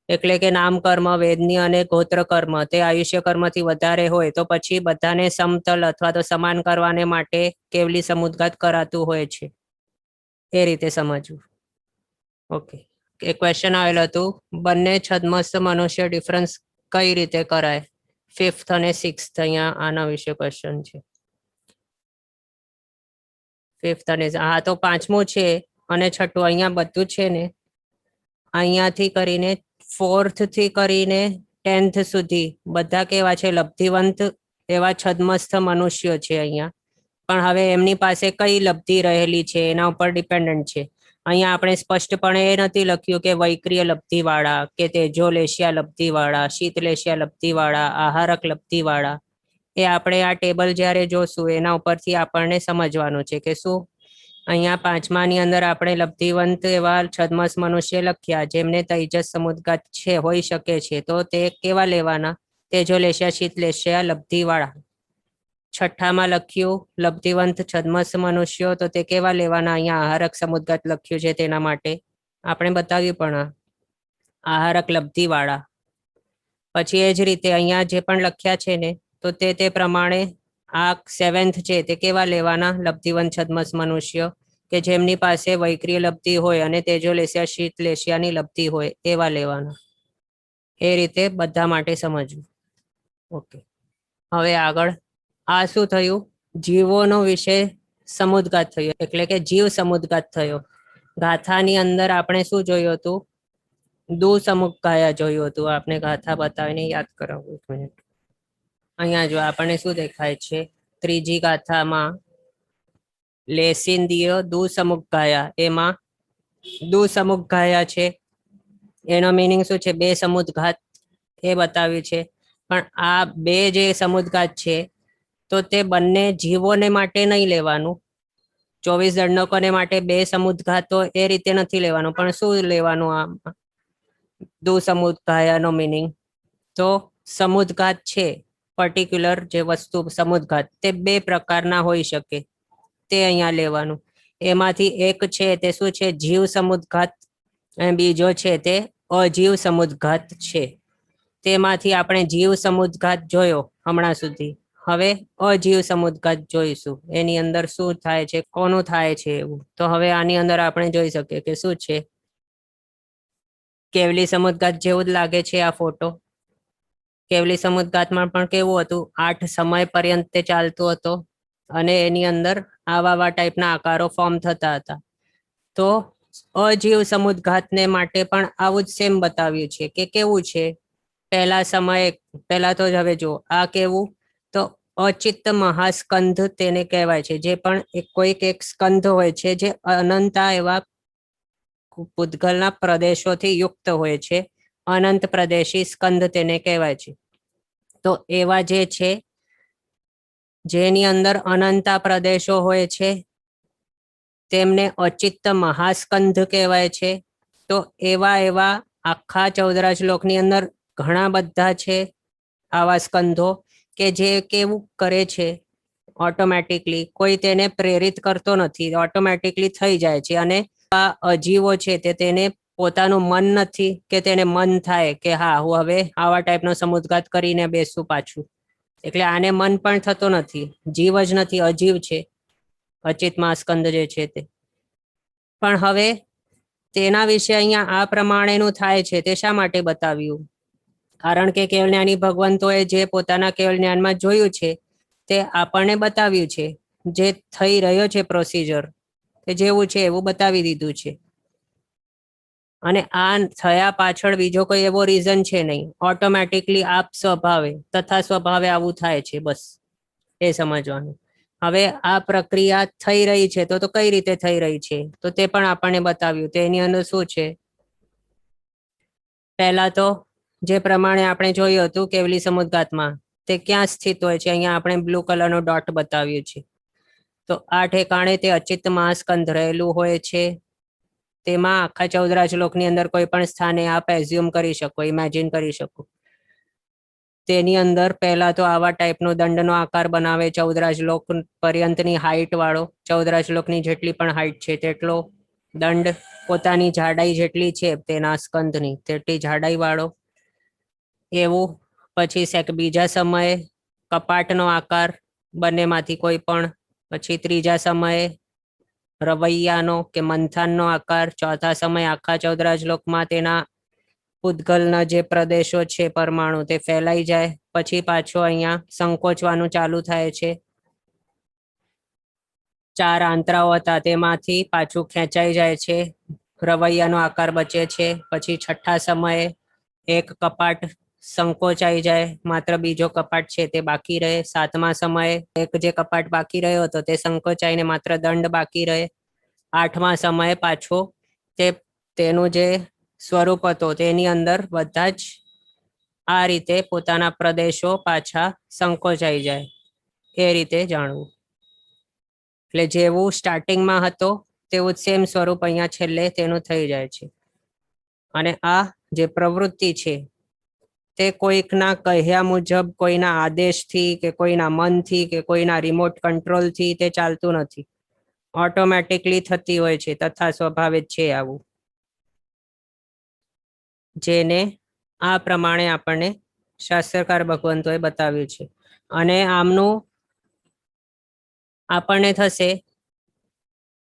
એટલે કે નામ કર્મ, વેદની અને ગોત્ર કર્મ તે આયુષ્ય કર્મથી વધારે હોય, તો પછી બધાને સમતલ અથવા તો સમાન કરવાને માટે કેવલી સમુદ્ઘાત કરાતું હોય છે. એ રીતે સમજવું. ઓકે, એક ક્વેશ્ચન આવેલો હતું, બંને છદ્મસ્થ મનુષ્ય ડિફરન્સ કઈ રીતે કરાય? 5th અને 6th અહીંયા આના વિશે ક્વેશ્ચન છે. 5th અને હા તો 5મું છે અને 6ઠું અહીંયા બધું છે ને, અહીંયાથી કરીને 4th થી કરીને 10th સુધી બધા કેવા છે? લબ્ધિવંત એવા છદ્મસ્થ મનુષ્યો છે અહીંયા. પણ હવે એમની પાસે કઈ લબ્ધિ રહેલી છે એના ઉપર ડિપેન્ડન્ટ છે. અહીંયા આપણે સ્પષ્ટપણે એ નથી લખ્યું કે વૈક્રિય લબ્ધિવાળા કે તેજોલેશિયા લબ્ધિવાળા, શીતલેશિયા લબ્ધિવાળા, આહારક લબ્ધિવાળા. એ આપણે આ ટેબલ જ્યારે જોશું એના ઉપરથી આપણને સમજવાનું છે કે શું અહીંયા 5માની અંદર આપણે લબ્ધિવંત એવા છદ્મસ્થ મનુષ્ય લખ્યા જેમને તૈજસ સમુદ્ઘાત છે હોઈ શકે છે, તો તે કેવા લેવાના? તેજોલેશિયા શીતલેશિયા લબ્ધિવાળા. 6ઠ્ઠામાં લખ્યું લબ્ધિવંત છદ્મસ્થ મનુષ્યો, તો તે કેવા લેવાના? અહીંયા આહારક સમુદ્ઘાત લખ્યું છે તેના માટે આપણે બતાવ્યું પણ આહારક લબ્ધિવાળા. પછી એ જ રીતે અહીંયા જે પણ લખ્યા છે ને, તો તે પ્રમાણે આ 7th છે તે કેવા લેવાના? લબ્ધિવંત છદ્મસ્થ મનુષ્યો કે જેમની પાસે વૈક્રિય લબ્ધિ હોય અને તેજોલેશિયા શીતલેશિયાની લબ્ધિ હોય એવા લેવાના. એ રીતે બધા માટે સમજવું. ઓકે, હવે આગળ આ શું થયું? જીવોનો વિષય સમુદ્ઘાત થયો, એટલે કે જીવ સમુદ્ઘાત થયો. ગાથાની અંદર આપણે શું જોયું હતું? દુ સમુક્કાયા જોયું હતું. આપણે ગાથા બતાવીને યાદ કરાવું, 1 મિનિટ. અહીંયા જો આપણને શું દેખાય છે? ત્રીજી ગાથામાં લેસિન્દિય દુ સમુક્કાયા, એમાં દુ સમુક્કાયા છે. એનો મિનિંગ શું છે? 2 સમુદ્ઘાત, એ બતાવ્યું છે. પણ આ 2 જે સમુદ્ઘાત છે તો તે બંને જીવોને માટે નહીં લેવાનું. 24 દંડકોને માટે 2 સમુદ્ઘાતો એ રીતે નથી લેવાનું. પણ શું લેવાનું? આ દુ સમુદ્ઘાયાનો મિનિંગ તો સમુદ્ઘાત છે, પર્ટિક્યુલર જે વસ્તુ સમુદ્ઘાત, તે 2 પ્રકારના હોઈ શકે, તે અહીંયા લેવાનું. એમાંથી એક છે તે શું છે? જીવ સમુદ્ઘાત, અને બીજો છે તે અજીવ સમુદ્ઘાત છે. તેમાંથી આપણે જીવ સમુદ્ઘાત જોયો હમણાં સુધી. હવે અજીવ સમુદ્ઘાત જોઈશું. એની અંદર શું થાય છે, કોનું થાય છે એવું. તો હવે આની અંદર આપણે જોઈ શકીએ કે શું છે. કેવલી સમુદ્ઘાત જેવું જ લાગે છે આ ફોટો. કેવલી સમુદ્ઘાતમાં પણ કેવું હતું? 8 સમય પર્યંત તે ચાલતું હતો અને એની અંદર આવા ટાઈપના આકારો ફોર્મ થતા હતા. તો અજીવ સમુદ્ઘાતને માટે પણ આવું જ સેમ બતાવ્યું છે કે કેવું છે. પહેલા સમય, પહેલા તો જ હવે જો આ કેવું, તો અચિત્ત મહાસ્કંધ તેને કહેવાય છે. જે પણ કોઈક એક સ્કંધ હોય છે જે અનંતા એવા પૂતગલના પ્રદેશોથી યુક્ત હોય છે. અનંત પ્રદેશી સ્કંદ તેને કહેવાય છે. તો એવા જે છે જેની અંદર અનંતા પ્રદેશો હોય છે તેમને અચિત્ત મહાસ્કંધ કહેવાય છે. તો એવા આખા 14 લોકની અંદર ઘણા બધા છે આવા સ્કંધો કે જે કેવું કરે છે, ઓટોમેટિકલી કોઈ તેને પ્રેરિત કરતો નથી, ઓટોમેટિકલી થઈ જાય છે. અને આ અજીવો છે તે તેને પોતાનું મન નથી કે તેને મન થાય કે હા હું હવે આવા ટાઈપનો સમુદ્ઘાત કરીને બેસું પાછું. એટલે આને મન પણ થતો નથી, જીવ જ નથી, અજીવ છે, અચિત મહાસ્કંદ જે છે તે. પણ હવે તેના વિશે અહીંયા આ પ્રમાણેનું થાય છે. તે શા માટે બતાવ્યું? કારણ કે કેવલ જ્ઞાની ભગવંતોએ જે પોતાના કેવલ જ્ઞાનમાં જોયું છે તે આપણને બતાવ્યું છે. જે થઈ રહ્યો છે પ્રોસિજર, કે જેવું છે એવું બતાવી દીધું છે. અને આ થયા પાછળ બીજો કોઈ એવો રીઝન છે નહીં. ઓટોમેટિકલી આપ સ્વભાવે, તથા સ્વભાવે આવું થાય છે, બસ એ સમજવાનું. હવે આ પ્રક્રિયા થઈ રહી છે તો કઈ રીતે થઈ રહી છે તો તે પણ આપણને બતાવ્યું. તેની અંદર શું છે? પહેલા તો જે પ્રમાણે આપણે જોયું હતું કેવલી સમુદ્ઘાતમાં, તે ક્યાં સ્થિત હોય છે? અહીંયા આપણે બ્લુ કલરનો ડોટ બતાવ્યું છે. તો આ ઠેકાણે તે અચિત્ત મહાસ્કંધ રહેલું હોય છે. તેમાં આખા 14 લોકની અંદર કોઈ પણ સ્થાને આપ એઝ્યુમ કરી શકો, ઇમેજિન કરી શકો. તેની અંદર પહેલા તો આવા ટાઈપનો દંડનો આકાર બનાવે, 14 લોક પર્યંતની હાઈટ વાળો, 14 લોકની જેટલી પણ હાઈટ છે તેટલો દંડ, પોતાની જાડાઈ જેટલી છે તેના સ્કંધની તેટલી જાડાઈ વાળો. એવું પછી બીજા સમયે કપાટનો આકાર, બંનેમાંથી કોઈ પણ. પછી ત્રીજા સમયે રવૈયાનો કે મંથાનનો આકાર. ચોથા સમય આખા 14 લોકમાં તેના પૂતગલના જે પ્રદેશો છે, પરમાણુ, તે ફેલાઈ જાય. પછી પાછો અહીંયા સંકોચવાનું ચાલુ થાય છે. 4 આંતરાઓ હતા તેમાંથી પાછું ખેંચાઈ જાય છે, રવૈયાનો આકાર બચે છે. પછી છઠ્ઠા સમયે એક કપાટ સંકોચાઈ જાય, માત્ર બીજો કપાટ છે તે બાકી રહે. 7મા સમયે એક જે કપાટ બાકી રહ્યો હતો તે સંકોચાઈને માત્ર દંડ બાકી રહે. 8મા સમયે પાછો તેનું જે સ્વરૂપ હતો તેની અંદર બધા જ આ રીતે પોતાના પ્રદેશો પાછા સંકોચાઈ જાય. એ રીતે જાણવું. એટલે જેવું સ્ટાર્ટિંગમાં હતો તેવું જ સેમ સ્વરૂપ અહીંયા છેલ્લે તેનું થઈ જાય છે. અને આ જે પ્રવૃત્તિ છે તે કોઈકના કહ્યા મુજબ, કોઈના આદેશથી કે કોઈના મનથી કે કોઈના રિમોટ કંટ્રોલથી તે ચાલતું નથી, ઓટોમેટિકલી થતી હોય છે, તથા સ્વભાવે જ છે આવું. જેને આ પ્રમાણે આપણને શાસ્ત્રકાર ભગવંતોએ બતાવ્યું છે. અને આમનું આપણને થશે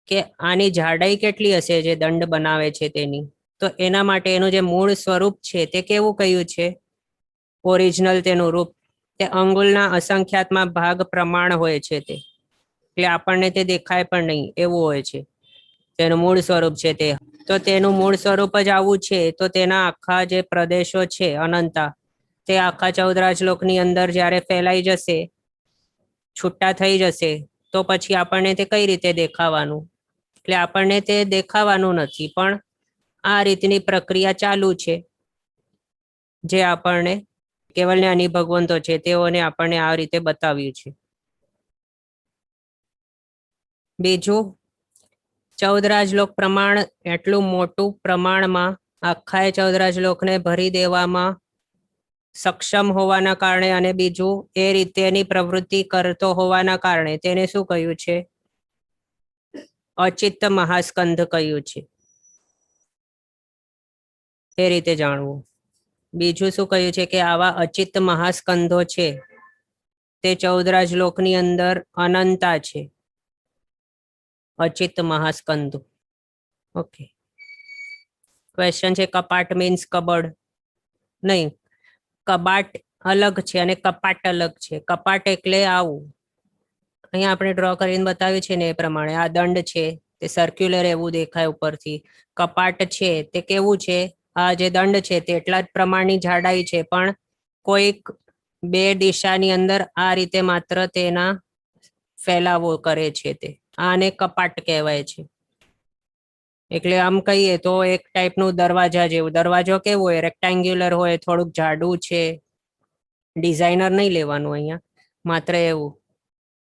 કે આની જાડાઈ કેટલી હશે જે દંડ બનાવે છે તેની. તો એના માટે એનું જે મૂળ સ્વરૂપ છે તે કેવું કહ્યું છે? ઓરિજિનલ તેનું રૂપ તે અંગુલના અસંખ્યાતમાં ભાગ પ્રમાણ હોય છે. તે એટલે આપણને તે દેખાય પણ નહીં એવું હોય છે. તેનું મૂળ સ્વરૂપ છે તે. તો તેનું મૂળ સ્વરૂપ જ આવું છે. તો તેના આખા જે પ્રદેશો છે અનંતા, તે આખા 14 લોકની અંદર જ્યારે ફેલાઈ જશે, છૂટા થઈ જશે, તો પછી આપણને તે કઈ રીતે દેખાવાનું? એટલે આપણને તે દેખાવાનું નથી, પણ આ રીતની પ્રક્રિયા ચાલુ છે, જે આપણને કેવલ જ્ઞાની ભગવંતો છે તેઓને આપણને આ રીતે બતાવ્યું છે. બીજું, 14 લોક પ્રમાણ એટલું મોટું પ્રમાણમાં આખા 14 લોકને ભરી દેવામાં સક્ષમ હોવાના કારણે, અને બીજું એ રીતેની પ્રવૃત્તિ કરતો હોવાના કારણે તેને શું કહ્યું છે? અચિત્ત મહાસ્કંધ કહ્યું છે. એ રીતે જાણવું. બીજું શું કહ્યું છે? કે આવા અચિત્ત મહાસ્કંધો છે તે 14 લોકની અંદર અનંતા છે. અચિત્ત મહાસ્કંધો. ઓકે. ક્વેશ્ચન છે, કપાટ મીન્સ કબડ? નહીં, કબાટ અલગ છે અને કપાટ અલગ છે. કપાટ એટલે આવું, અહીંયા આપણે ડ્રો કરીને બતાવ્યું છે ને એ પ્રમાણે. આ દંડ છે તે સર્ક્યુલર એવું દેખાય ઉપરથી. કપાટ છે તે કેવું છે? આ જે દંડ છે તે એટલા જ પ્રમાણની જાડાઈ છે, પણ કોઈક બે દિશાની અંદર આ રીતે માત્ર તેના ફેલાવો કરે છે. તે આને કપાટ કહેવાય છે. એટલે આમ કહીએ તો એક ટાઈપનું દરવાજા જેવું. દરવાજો કેવો હોય? રેક્ટેન્ગ્યુલર હોય, થોડુંક જાડું છે. ડિઝાઇનર નહીં લેવાનું અહીંયા, માત્ર એવું,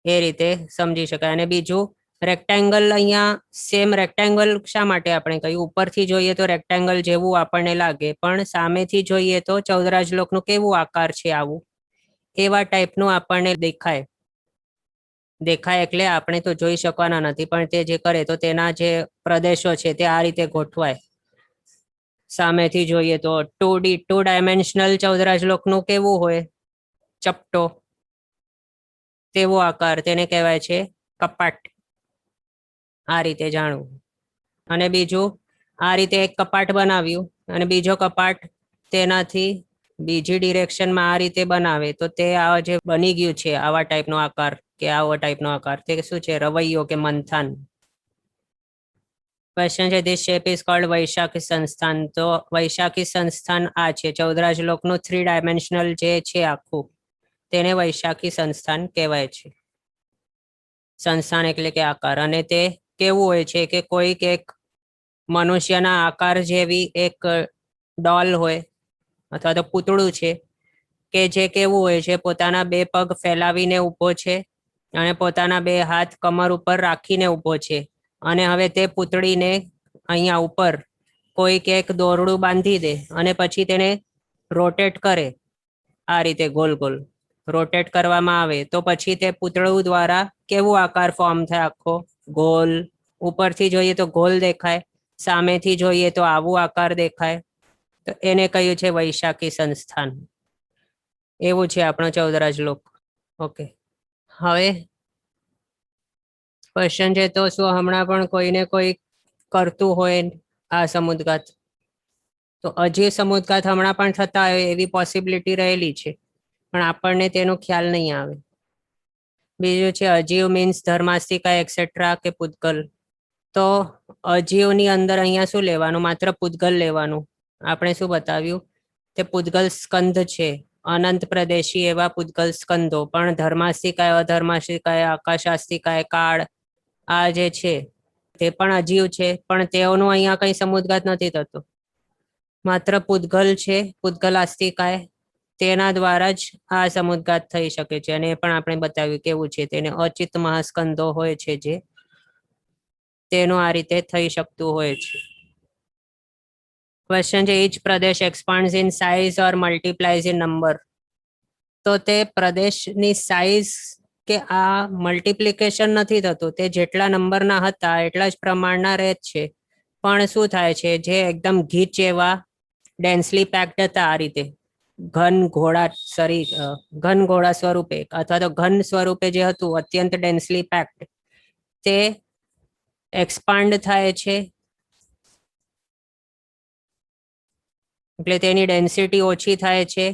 એ રીતે સમજી શકાય. અને બીજું, રેક્ટેંગલ, અહીંયા સેમ રેક્ટેંગલ શા માટે આપણે કહ્યું? ઉપરથી જોઈએ તો રેક્ટેંગલ જેવું આપણને લાગે, પણ સામેથી જોઈએ તો 14 લોકનું કેવું આકાર છે? આવું, એવા ટાઈપનું આપણને દેખાય. દેખાય એટલે આપણે તો જોઈ શકવાના નથી, પણ તે જે કરે તો તેના જે પ્રદેશો છે તે આ રીતે ગોઠવાય. સામેથી જોઈએ તો 2 ડાયમેન્શનલ 14 લોકનું કેવું હોય? ચપટો, તેવો આકાર, તેને કહેવાય છે કપાટ. આ રીતે જાણવું. અને બીજું, આ રીતે એક કપાટ બનાવ્યું અને બીજો કપાટ તેનાથી બીજી ડિરેક્શનમાં આ રીતે બનાવે, તો તે આ જે બની ગયું છે આવા ટાઈપનો આકાર, કે આવો ટાઈપનો આકાર, તે શું છે? રવૈયો કે મંથાન. ક્વેશ્ચન છે, ધીસ શેપ ઇઝ કોલ્ડ વૈશાખી સંસ્થાન. તો વૈશાખી સંસ્થાન આ છે 14 લોકનું 3 ડાયમેન્શનલ જે છે આખું, તેને વૈશાખી સંસ્થાન કહેવાય છે. સંસ્થાન એટલે કે આકાર. અને તે કેવું હોય છે? કે કોઈક એક મનુષ્યના આકાર જેવી એક ડોલ હોય અથવા તો પૂતળું છે, કે જે કેવું હોય છે? પોતાના 2 પગ ફેલાવીને ઊભો છે અને પોતાના 2 હાથ કમર ઉપર રાખીને ઊભો છે. અને હવે તે પૂતળીને અહીંયા ઉપર કોઈક એક દોરડું બાંધી દે અને પછી તેને રોટેટ કરે. આ રીતે ગોલ ગોલ રોટેટ કરવામાં આવે તો પછી તે પૂતળું દ્વારા કેવું આકાર ફોર્મ થાય? આખો ગોલ. ઉપરથી જોઈએ તો ગોલ દેખાય, સામેથી જોઈએ તો આવું આકાર દેખાય. તો એને કહ્યું છે વૈશાખી સંસ્થાન. એવું છે આપણો 14 લોક. ઓકે. હવે ક્વેશ્ચન છે, તો શું હમણાં પણ કોઈને કોઈ કરતું હોય આ સમુદ્રઘાત? તો હજી સમુદ્રઘાત હમણાં પણ થતા હોય એવી પોસિબિલિટી રહેલી છે, પણ આપણને તેનો ખ્યાલ નહીં આવે. બીજું છે, અજીવ મીન્સ ધર્માસ્તિકા એક્સેટ્રા કે પૂતગલ. તો અજીવની અંદર અહીંયા શું લેવાનું? માત્ર પૂતગલ લેવાનું. આપણે શું બતાવ્યું? તે પૂતગલ સ્કંધ છે, અનંત પ્રદેશી એવા પૂતગલ સ્કંધો. પણ ધર્માસ્તિકાય, અધર્માસ્તિકાય, આકાશાસ્તિકાય, કાળ, આ જે છે તે પણ અજીવ છે, પણ તેઓનું અહીંયા કઈ સમુદ્રઘાત નથી થતો. માત્ર પૂતગલ છે, પૂતગલ આસ્તિકાય, તેના દ્વારા જ આ સમુદ્રઘાત થઈ શકે છે. અને એ પણ આપણે બતાવ્યું કેવું છે. તેને અચિત્ત મહાસ્કંધો હોય છે, જે તેનું આ રીતે થઈ શકતું હોય છે. ક્વેશ્ચન છે, ઈચ પ્રદેશ expands in size or multiplies in number. તો તે પ્રદેશની સાઇઝ કે આ મલ્ટિપ્લિકેશન નથી થતું, તે જેટલા નંબરના હતા એટલા જ પ્રમાણના રહે છે. પણ શું થાય છે? જે એકદમ ગીચ એવા ડેન્સલી પેક્ડ હતા, આ રીતે ઘન ઘોડા સ્વરૂપે અથવા તો ઘન સ્વરૂપે જે હતું, અત્યંત ડેન્સલી પેક્ડ, તે એક્સપાન્ડ થાય છે. એટલે તેની ડેન્સિટી ઓછી થાય છે.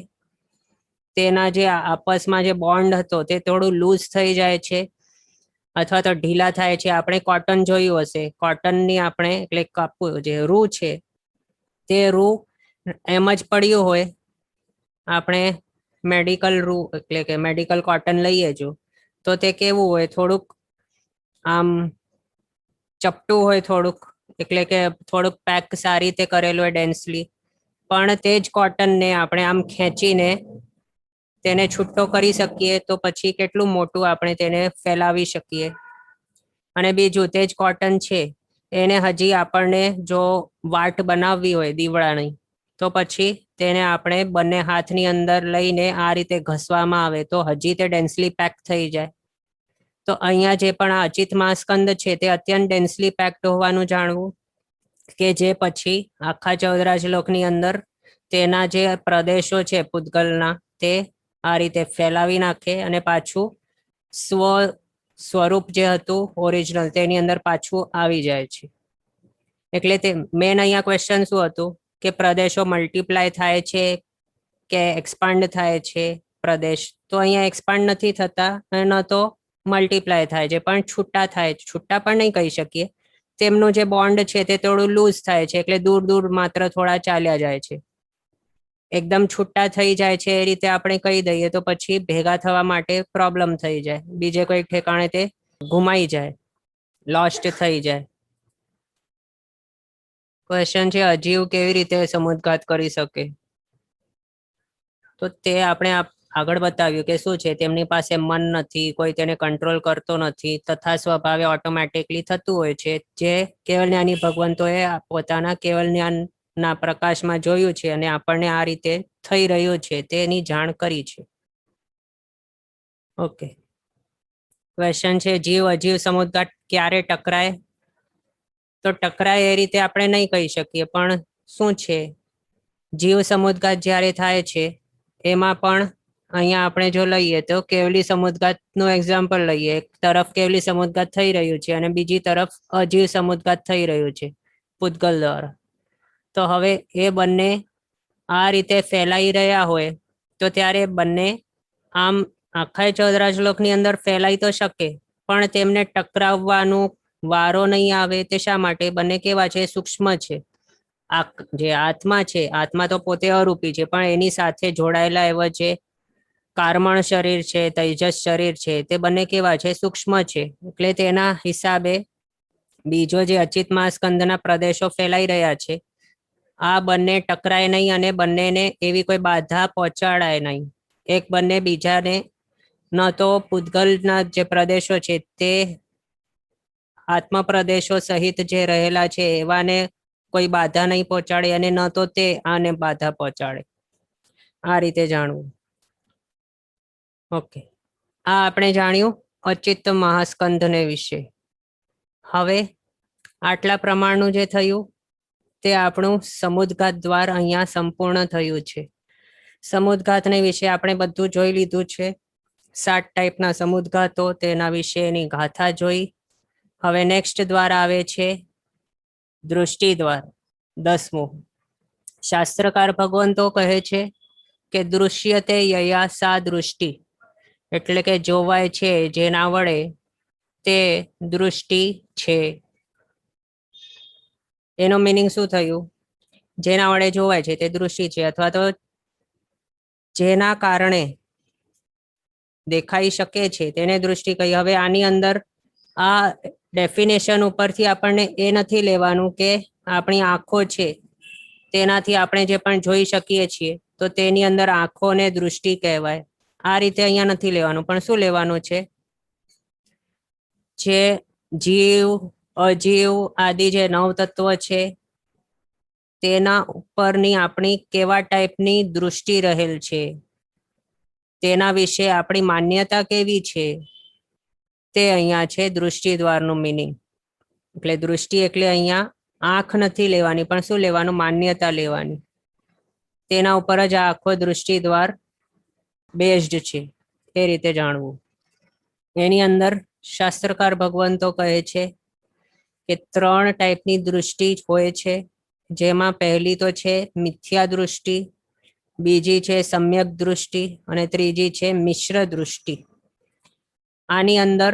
તેના જે આપસમાં જે બોન્ડ હતો તે થોડું લૂઝ થઈ જાય છે અથવા તો ઢીલા થાય છે. આપણે કોટન જોયું હશે, કોટનની આપણે એટલે કાપવું જે રૂ છે તે રૂ એમ જ પડ્યું હોય, આપણે મેડિકલ રૂ એટલે કે મેડિકલ કોટન લઈએ જો, તો તે કેવું હોય, થોડુંક આમ ચપટું હોય થોડુંક, એટલે કે થોડુંક પેક સારી રીતે કરેલું હોય ડેન્સલી. પણ તે જ કોટનને આપણે આમ ખેંચીને તેને છૂટો કરી શકીએ તો પછી કેટલું મોટું આપણે તેને ફેલાવી શકીએ. અને બીજું તે જ કોટન છે એને હજી આપણને જો વાટ બનાવવી હોય દીવડાની, તો પછી તેને આપણે બંને હાથની અંદર લઈને આ રીતે ઘસવામાં આવે તો હજી તે ડેન્સલી પેક થઈ જાય. તો અહીંયા જે પણ આ અચિત મહાસ્કંદ છે તે અત્યંત ડેન્સલી પેક્ડ હોવાનું જાણવું, કે જે પછી આખા 14 શ્લોકની અંદર તેના જે પ્રદેશો છે પૂતગલના તે આ રીતે ફેલાવી નાખે અને પાછું સ્વરૂપ જે હતું ઓરિજિનલ તેની અંદર પાછું આવી જાય છે. એટલે તે મેન અહીંયા ક્વેશ્ચન શું હતું કે પ્રદેશો મલ્ટીપ્લાય થાય છે કે એક્સપાન્ડ થાય છે પ્રદેશ? તો અહીંયા એક્સપાન્ડ નથી થતા અને ન તો મલ્ટીપ્લાય થાય છે, પણ છૂટા થાય છે. છૂટા પણ નહીં કહી શકીએ, તેમનું જે બોન્ડ છે તે થોડું લૂઝ થાય છે, એટલે દૂર દૂર માત્ર થોડા ચાલ્યા જાય છે. એકદમ છૂટા થઈ જાય છે એ રીતે આપણે કહી દઈએ તો પછી ભેગા થવા માટે પ્રોબ્લેમ થઈ જાય, બીજે કોઈ ઠેકાણે તે ઘુમાઈ જાય, લોસ્ટ થઈ જાય. ક્વેશ્ચન છે અજીવ કેવી રીતે સમુદ્ઘાત કરી શકે? તો તે આપણે આગળ બતાવ્યું કે શું છે, તેમની પાસે મન નથી, કોઈ તેને કંટ્રોલ કરતો નથી, તથા સ્વભાવે ઓટોમેટિકલી થતું હોય છે, જે કેવલ જ્ઞાની ભગવંતોએ પોતાના કેવલ જ્ઞાનના પ્રકાશમાં જોયું છે અને આપણને આ રીતે થઈ રહ્યું છે તેની જાણ કરી છે. ઓકે, ક્વેશ્ચન છે જીવ અજીવ સમુદ્ઘાત ક્યારે ટકરાય? તો ટકરાય એ રીતે આપણે નહીં કહી શકીએ, પણ શું છે, જીવ સમુદ્ઘાત જ્યારે થાય છે એમાં પણ અહીંયા આપણે જો લઈએ તો કેવલી સમુદ્ઘાતનું એક્ઝામ્પલ લઈએ. એક તરફ કેવલી સમુદ્ઘાત થઈ રહ્યું છે અને બીજી તરફ અજીવ સમુદ્ઘાત થઈ રહ્યું છે પૂતગલ દ્વારા. તો હવે એ બંને આ રીતે ફેલાઈ રહ્યા હોય તો ત્યારે બંને આમ આખા 14 શ્લોકની અંદર ફેલાઈ તો શકે, પણ તેમને ટકરાવવાનું વારો નહીં આવે. તે શા માટે? બંને કેવા છે? સૂક્ષ્મ છે. જે આત્મા છે, આત્મા તો પોતે અરૂપી છે, પણ એની સાથે જોડાયેલા એવા જે કાર્મણ શરીર છે, તૈજસ શરીર છે, તે બંને કેવા છે? સૂક્ષ્મ છે. એટલે તેના હિસાબે બીજો જે અચિત મહાસ્કંદના પ્રદેશો ફેલાઈ રહ્યા છે, આ બંને ટકરાય નહીં અને બંનેને એવી કોઈ બાધા પહોંચાડાય નહીં. એક બંને બીજાને ન તો પૂતગલના જે પ્રદેશો છે તે આત્મા પ્રદેશો સહિત જે રહેલા છે એવાને કોઈ બાધા નહીં પહોંચાડે અને ન તો તે આને બાધા પહોંચાડે. આ રીતે જાણવું. ઓકે, આ આપણે જાણ્યું અચિત મહાસ્કંદને વિશે. હવે આટલા પ્રમાણનું જે થયું તે આપણું સમુદ્ઘાત દ્વાર અહીંયા સંપૂર્ણ થયું છે. સમુદ્ઘાતને વિશે આપણે બધું જોઈ લીધું છે. 7 ટાઈપના સમુદ્ઘાતો, તેના વિશેની ગાથા જોઈ. હવે નેક્સ્ટ દ્વાર આવે છે દૃષ્ટિ દ્વાર, 10મું. શાસ્ત્રકાર ભગવંતો કહે છે કે દૃશ્યતે યયા સા દૃષ્ટિ, એટલે કે જોવાય છે જેના વડે તે દૃષ્ટિ છે. એનો મિનિંગ શું થયું? જેના વડે જોવાય છે તે દૃષ્ટિ છે, અથવા તો જેના કારણે દેખાઈ શકે છે તેને દૃષ્ટિ કહી. હવે આની અંદર આ ડેફિનેશન ઉપરથી આપણને એ નથી લેવાનું કે આપણી આંખો છે તેનાથી આપણે જે પણ જોઈ શકીએ છીએ તો તેની અંદર આંખોને દૃષ્ટિ કહેવાય. આ રીતે અહીંયા નથી લેવાનું, પણ શું લેવાનું છે? જે જીવ, અજીવ આદિ જે 9 તત્વ છે તેના ઉપરની આપણી કેવા ટાઈપની દૃષ્ટિ રહેલ છે, તેના વિશે આપણી માન્યતા કેવી છે, તે અહીંયા છે દૃષ્ટિ દ્વારનું મિનિંગ. એટલે દૃષ્ટિ એટલે અહીંયા આંખ નથી લેવાની, પણ શું લેવાનું? માન્યતા લેવાની. તેના ઉપર જ આ આખો દૃષ્ટિ દ્વાર બેઝડ છે. એ રીતે જાણવું. એની અંદર શાસ્ત્રકાર ભગવંતો કહે છે કે 3 ટાઈપની દૃષ્ટિ હોય છે, જેમાં પહેલી તો છે મિથ્યા દૃષ્ટિ, બીજી છે સમ્યક દૃષ્ટિ અને ત્રીજી છે મિશ્ર દૃષ્ટિ. આની અંદર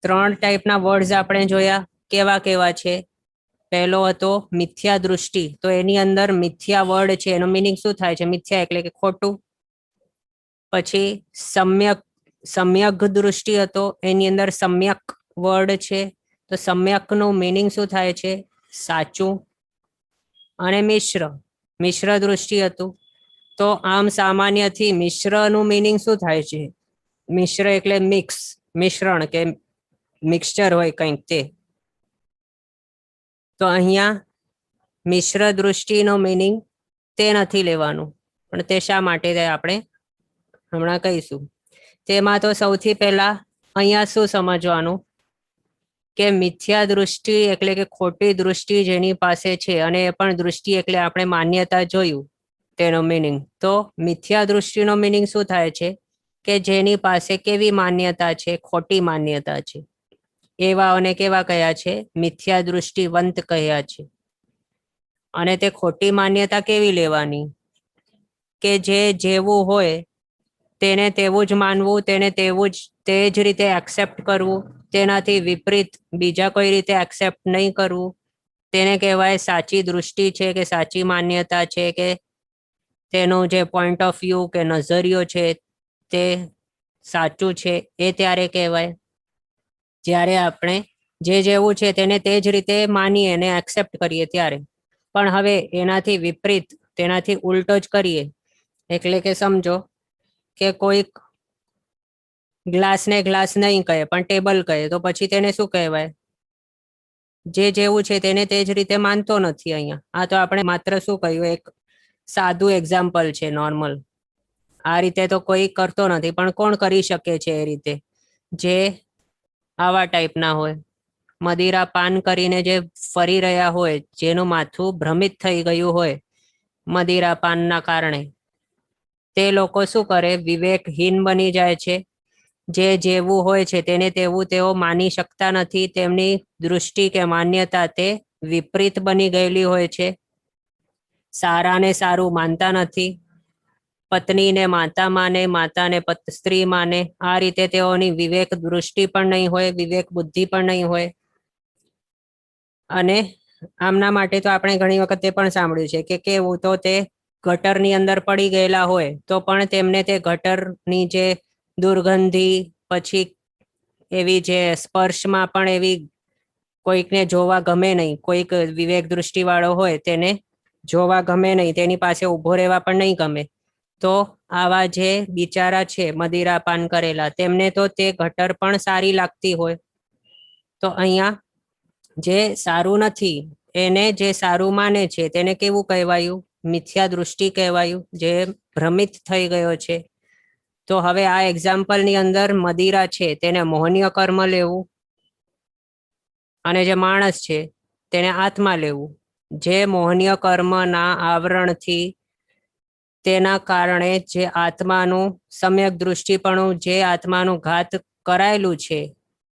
3 ટાઈપના વર્ડ્સ આપણે જોયા. કેવા કેવા છે? પહેલો હતો મિથ્યા દૃષ્ટિ. તો એની અંદર મિથ્યા વર્ડ છે, એનો મિનિંગ શું થાય છે? મિથ્યા એટલે કે ખોટું. પછી સમ્યક દૃષ્ટિ હતો, એની અંદર સમ્યક વર્ડ છે, તો સમ્યકનું મિનિંગ શું થાય છે? સાચું. અને મિશ્ર દૃષ્ટિ હતું. તો આમ સામાન્યથી મિશ્રનું મિનિંગ શું થાય છે? મિશ્ર એટલે મિશ્રણ કે મિક્સચર હોય કંઈક તે. તો અહીંયા મિશ્ર દૃષ્ટિનો મિનિંગ તે નથી લેવાનું, પણ તે શા માટે આપણે હમણાં કહીશું. તેમાં તો સૌથી પહેલા અહીંયા શું સમજવાનું કે મિથ્યા દૃષ્ટિ એટલે કે ખોટી દૃષ્ટિ જેની પાસે છે, અને એ પણ દૃષ્ટિ એટલે આપણે માન્યતા જોયું તેનો મિનિંગ. તો મિથ્યા દૃષ્ટિનો મિનિંગ શું થાય છે? કે જેની પાસે કેવી માન્યતા છે? ખોટી માન્યતા છે. એવાઓને કેવા કયા છે? મિથ્યા દૃષ્ટિવંત કહ્યા છે. અને તે ખોટી માન્યતા કેવી લેવાની? કે જે જેવું હોય તેને તેવું જ માનવું, તેને તેવું જ તે જ રીતે એક્સેપ્ટ કરવું, તેનાથી વિપરીત બીજા કોઈ રીતે એક્સેપ્ટ નહીં કરવું. તેને કહેવાય સાચી દૃષ્ટિ છે કે સાચી માન્યતા છે, કે તેનું જે પોઈન્ટ ઓફ વ્યૂ કે નજરિયો છે તે સાચું છે. એ ત્યારે કહેવાય જ્યારે આપણે જે જેવું છે તેને તે જ રીતે માનીએ અને એક્સેપ્ટ કરીએ ત્યારે. પણ હવે એનાથી વિપરીત, તેનાથી ઉલટો જ કરીએ, એટલે કે સમજો કે કોઈક ગ્લાસને ગ્લાસ નહીં કહે પણ ટેબલ કહે, તો પછી તેને શું કહેવાય? જે જેવું છે તેને તે જ રીતે માનતો નથી. અહીંયા આ તો આપણે માત્ર શું કહ્યું, એક સાદું એક્ઝામ્પલ છે, નોર્મલ. આ રીતે તો કોઈ કરતો નથી, પણ કોણ કરી શકે છે એ રીતે? જે આવા ટાઈપના હોય, મદિરા પાન કરીને જે ફરી રહ્યા હોય, જેનું માથું ભ્રમિત થઈ ગયું હોય મદિરા પાનના કારણે, તે લોકો શું કરે? વિવેકહીન બની જાય છે. જે જેવું હોય છે તેને તેવું તેઓ માની શકતા નથી. તેમની દૃષ્ટિ કે માન્યતા તે વિપરીત બની ગયેલી હોય છે. સારાને સારું માનતા નથી. પત્નીને માતા માને, માતાને સ્ત્રી માને. આ રીતે તેઓની વિવેક દૃષ્ટિ પણ નહીં હોય, વિવેક બુદ્ધિ પણ નહીં હોય. અને આમના માટે તો આપણે ઘણી વખત તે પણ સાંભળ્યું છે કે કેવું, તો તે ગટરની અંદર પડી ગયેલા હોય તો પણ તેમને તે ગટરની જે દુર્ગંધી, પછી એવી જે સ્પર્શમાં પણ એવી કોઈકને જોવા ગમે નહીં. કોઈક વિવેક દૃષ્ટિ વાળો હોય તેને જોવા ગમે નહીં, તેની પાસે ઉભો રહેવા પણ નહીં ગમે. તો આવા જે બિચારા છે મદિરાપાન કરેલા, તેમને તો તે ગટર પણ સારી લાગતી હોય. તો અહીંયા જે સારું નથી એને જે સારું માને છે તેને કેવું કહેવાયું? મિથ્યા દૃષ્ટિ કહેવાયું, જે ભ્રમિત થઈ ગયો છે. તો હવે આ એક્ઝામ્પલની અંદર મદિરા છે તેને મોહનીય કર્મ લેવું, અને જે માણસ છે તેને આત્મા લેવું. જે મોહનીય કર્મના આવરણથી, તેના કારણે જે આત્માનું સમ્યક દૃષ્ટિપણું, જે આત્માનું ઘાત કરાયેલું છે,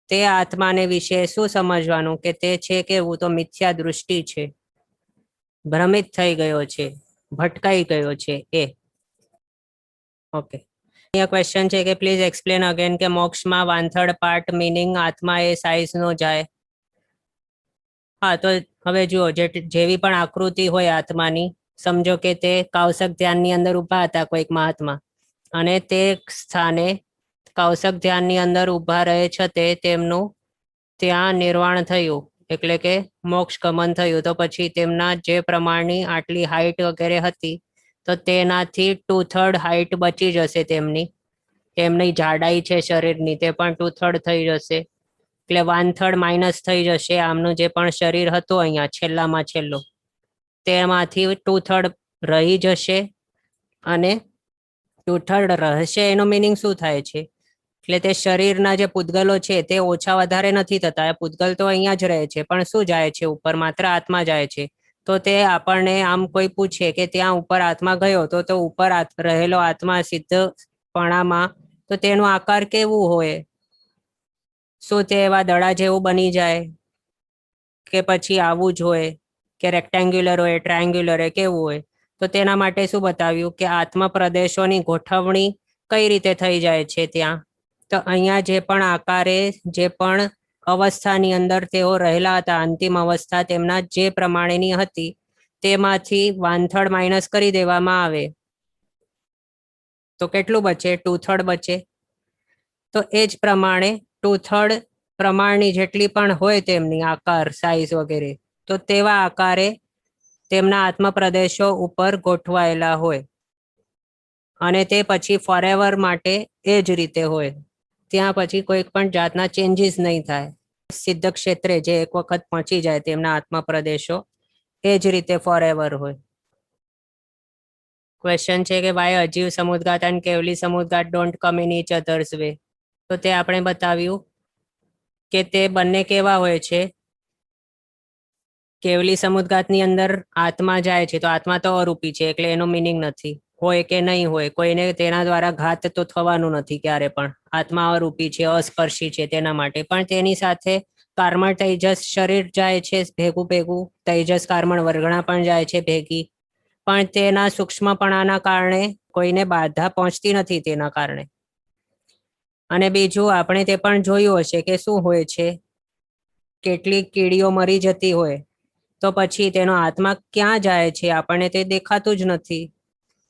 તે આત્માને વિશે શું સમજવાનું? કે તે છે કેવું? તો મિથ્યા દૃષ્ટિ છે, ભ્રમિત થઈ ગયો છે, ભટકાઈ ગયો છે એ. ઓકે, અહીંયા ક્વેશ્ચન છે કે પ્લીઝ એક્સપ્લેન અગેન કે મોક્ષમાં વાંથડ પાર્ટ મીનિંગ આત્મા એ સાઈઝ નો જાય. હા, તો હવે જુઓ, જેવી પણ આકૃતિ હોય આત્માની, સમજો કે તે કૌશક ધ્યાનની અંદર ઉભા હતા કોઈક મહાત્મા, અને તે સ્થાને કૌશક ધ્યાનની અંદર ઉભા રહે છે તે તેમનું ત્યાં નિર્વાણ થયું, એટલે કે મોક્ષ ગમન થયું. તો પછી તેમના જે પ્રમાણની આટલી હાઈટ વગેરે હતી, તો તેનાથી 2/3 હાઈટ બચી જશે. તેમની જાડાઈ છે શરીરની, તે પણ 2/3 થઈ જશે. એટલે 1/3 માઇનસ થઈ જશે. આમનું જે પણ શરીર હતું અહીંયા છેલ્લામાં છેલ્લું, તેમાંથી 2/3 રહી જશે. અને 2/3 રહેશે એનો મિનિંગ શું થાય છે? એટલે તે શરીરના જે પૂતગલો છે તે ઓછા વધારે નથી થતા. પૂતગલ તો અહીંયા જ રહે છે, પણ શું જાય છે ઉપર? માત્ર આત્મા જાય છે. તો તે આપણને આમ કોઈ પૂછે કે ત્યાં ઉપર આત્મા ગયો, તો ઉપર રહેલો આત્મા સિદ્ધપણામાં, તો તેનો આકાર કેવું હોય? શું તે એવા દડા જેવું બની જાય, કે પછી આવું જ હોય, કે રેક્ટેન્ગ્યુલર હોય, ટ્રાયેન્ગ્યુલર હોય, કેવું હોય? તો તેના માટે શું બતાવ્યું કે આત્મ પ્રદેશોની ગોઠવણી કઈ રીતે થઈ જાય છે ત્યાં. તો અહીંયા જે પણ આકારે જે પણ અવસ્થાની અંદર તેઓ રહેલા હતા, અંતિમ અવસ્થા તેમના જે પ્રમાણેની હતી તેમાંથી 1/3 માઇનસ કરી દેવામાં આવે તો કેટલું બચે? 2/3 બચે. તો એ જ પ્રમાણે 2/3 પ્રમાણની જેટલી પણ હોય તેમની આકાર, સાઈઝ વગેરે, તો તેવા આકારે તેમના આત્મ પ્રદેશો ઉપર ગોઠવાયેલા હોય અને તે પછી ફોરએવર માટે એ જ રીતે હોય. ત્યાં પછી કોઈ પણ જાતના ચેન્જીસ નહીં થાય. સિદ્ધ ક્ષેત્રે જે એક વખત પહોંચી જાય તેમના આત્મ પ્રદેશો એ જ રીતે ફોરએવર હોય. ક્વેશ્ચન છે કે વાય અજીવ સમુદ્ગાત એન્ડ કેવલી સમુદ્ગાત don't come in each others way. તો તે આપણે બતાવ્યું કે તે બંને કેવા હોય છે. કેવલી સમુદ્ગાતની અંદર આત્મા જાય છે તો આત્મા તો અરૂપી છે એટલે એનો મિનિંગ નથી. હોય કે નહીં હોય, કોઈને તેના દ્વારા ઘાત તો થવાનું નથી ક્યારે પણ. આત્મા અરૂપી છે, અસ્પર્શી છે, તેના માટે પણ તેની સાથે કાર્મણ તેજસ શરીર જાય છે ભેગું ભેગું, તેજસ કાર્મણ વર્ગણા પણ જાય છે ભેગી, પણ તેના સૂક્ષ્મપણાના કારણે કોઈને બાધા પહોંચતી નથી તેના કારણે. અને બીજું આપણે તે પણ જોયું હશે કે શું હોય છે, કેટલીક કીડીઓ મરી જતી હોય તો પછી તેનો આત્મા ક્યાં જાય છે આપણને તે દેખાતું જ નથી.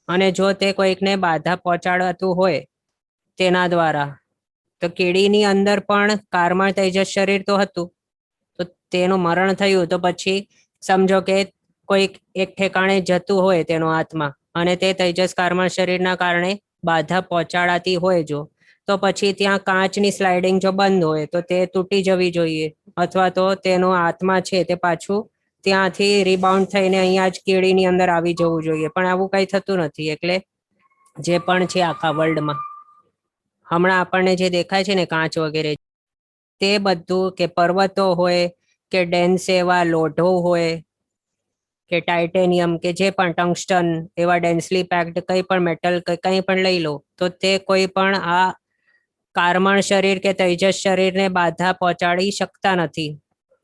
અને જો તે કોઈકને બાધા પહોંચાડતું હોય તેના દ્વારા, તો કીડીની અંદર પણ કાર્મણ તેજસ શરીર તો હતું, તો તેનું મરણ થયું તો પછી સમજો કે કોઈક એક ઠેકાણે જતું હોય તેનો આત્મા અને તે તેજસ કાર્મણ શરીરના કારણે બાધા પહોંચાડાતી હોય જો, તો પછી ત્યાં કાચની સ્લાઇડિંગ જો બંધ હોય તો તે તૂટી જવી જોઈએ, અથવા તો તેનો આત્મા છે તે પાછું ત્યાંથી રિબાઉન્ડ થઈને અહીંયા જ કીડીની અંદર આવી જવું જોઈએ, પણ આવું કંઈ થતું નથી. એટલે જે પણ છે આખા વર્લ્ડમાં હમણાં આપણને જે દેખાય છે ને કાચ વગેરે, તે બધું કે પર્વતો હોય કે ડેન્સ એવા લોઢો હોય કે ટાઇટેનિયમ કે જે પણ ટંગસ્ટન એવા ડેન્સલી પેક્ડ કંઈ પણ મેટલ કંઈ પણ લઈ લો, તો તે કોઈ પણ આ કાર્મણ શરીર કે તેજસ શરીરને બાધા પહોંચાડી શકતા નથી.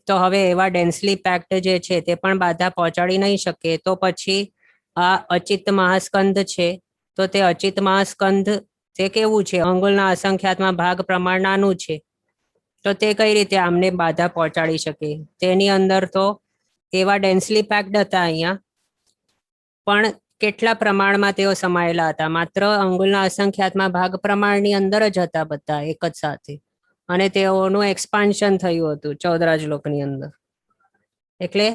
તો હવે એવા ડેન્સલી પેક્ડ જે છે તે પણ બાધા પહોંચાડી નહીં શકે. તો પછી આ અચિત મહાસ્કંદ છે, તો તે અચિત મહાસ્કંદ તે કેવું છે? અંગુલના અસંખ્યાતમાં ભાગ પ્રમાણ નાનું છે, તો તે કઈ રીતે આમને બાધા પહોંચાડી શકે? તેની અંદર તો એવા ડેન્સલી પેક્ડ હતા અહીંયા, પણ કેટલા પ્રમાણમાં તેઓ સમાયેલા હતા? માત્ર અંગુલના અસંખ્યાતમાં ભાગ પ્રમાણની અંદર જ હતા બધા એક જ સાથે, અને તેઓનું એક્સપાન્શન થયું હતું 14 શ્લોકની અંદર. એટલે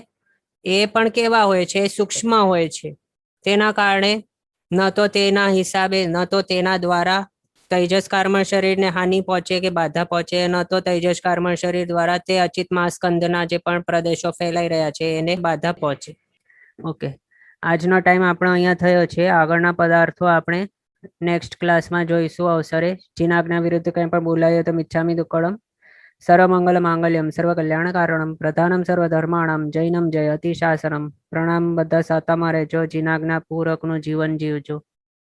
એ પણ કેવા હોય છે? સૂક્ષ્મ હોય છે. તેના કારણે ન તો તેના હિસાબે, ન તો તેના દ્વારા તેજસ કાર્મણ શરીરને હાનિ પહોંચે કે બાધા પહોંચે, ન તો તેજસ કાર્મણ શરીર દ્વારા તે અચિત મહાસ્કંદના જે પણ પ્રદેશો ફેલાઈ રહ્યા છે એને બાધા પહોંચે. ઓકે, આજનો ટાઈમ આપણો અહીંયા થયો છે. આગળના પદાર્થો આપણે નેક્સ્ટ ક્લાસમાં જોઈશું અવસરે. જીનાજ્ઞા વિરુદ્ધ કંઈ પણ બોલાયો તો મિચ્છામિ દુક્કડમ. સર્વમંગલ માંગલ્યમ સર્વ કલ્યાણ કારણમ પ્રધાનમ સર્વ ધર્માણમ જૈનમ જય અતિશાસનમ. પ્રણામ. બધા સાતામાં રહેજો, જીનાજ્ઞા પૂરકનું જીવન જીવજો.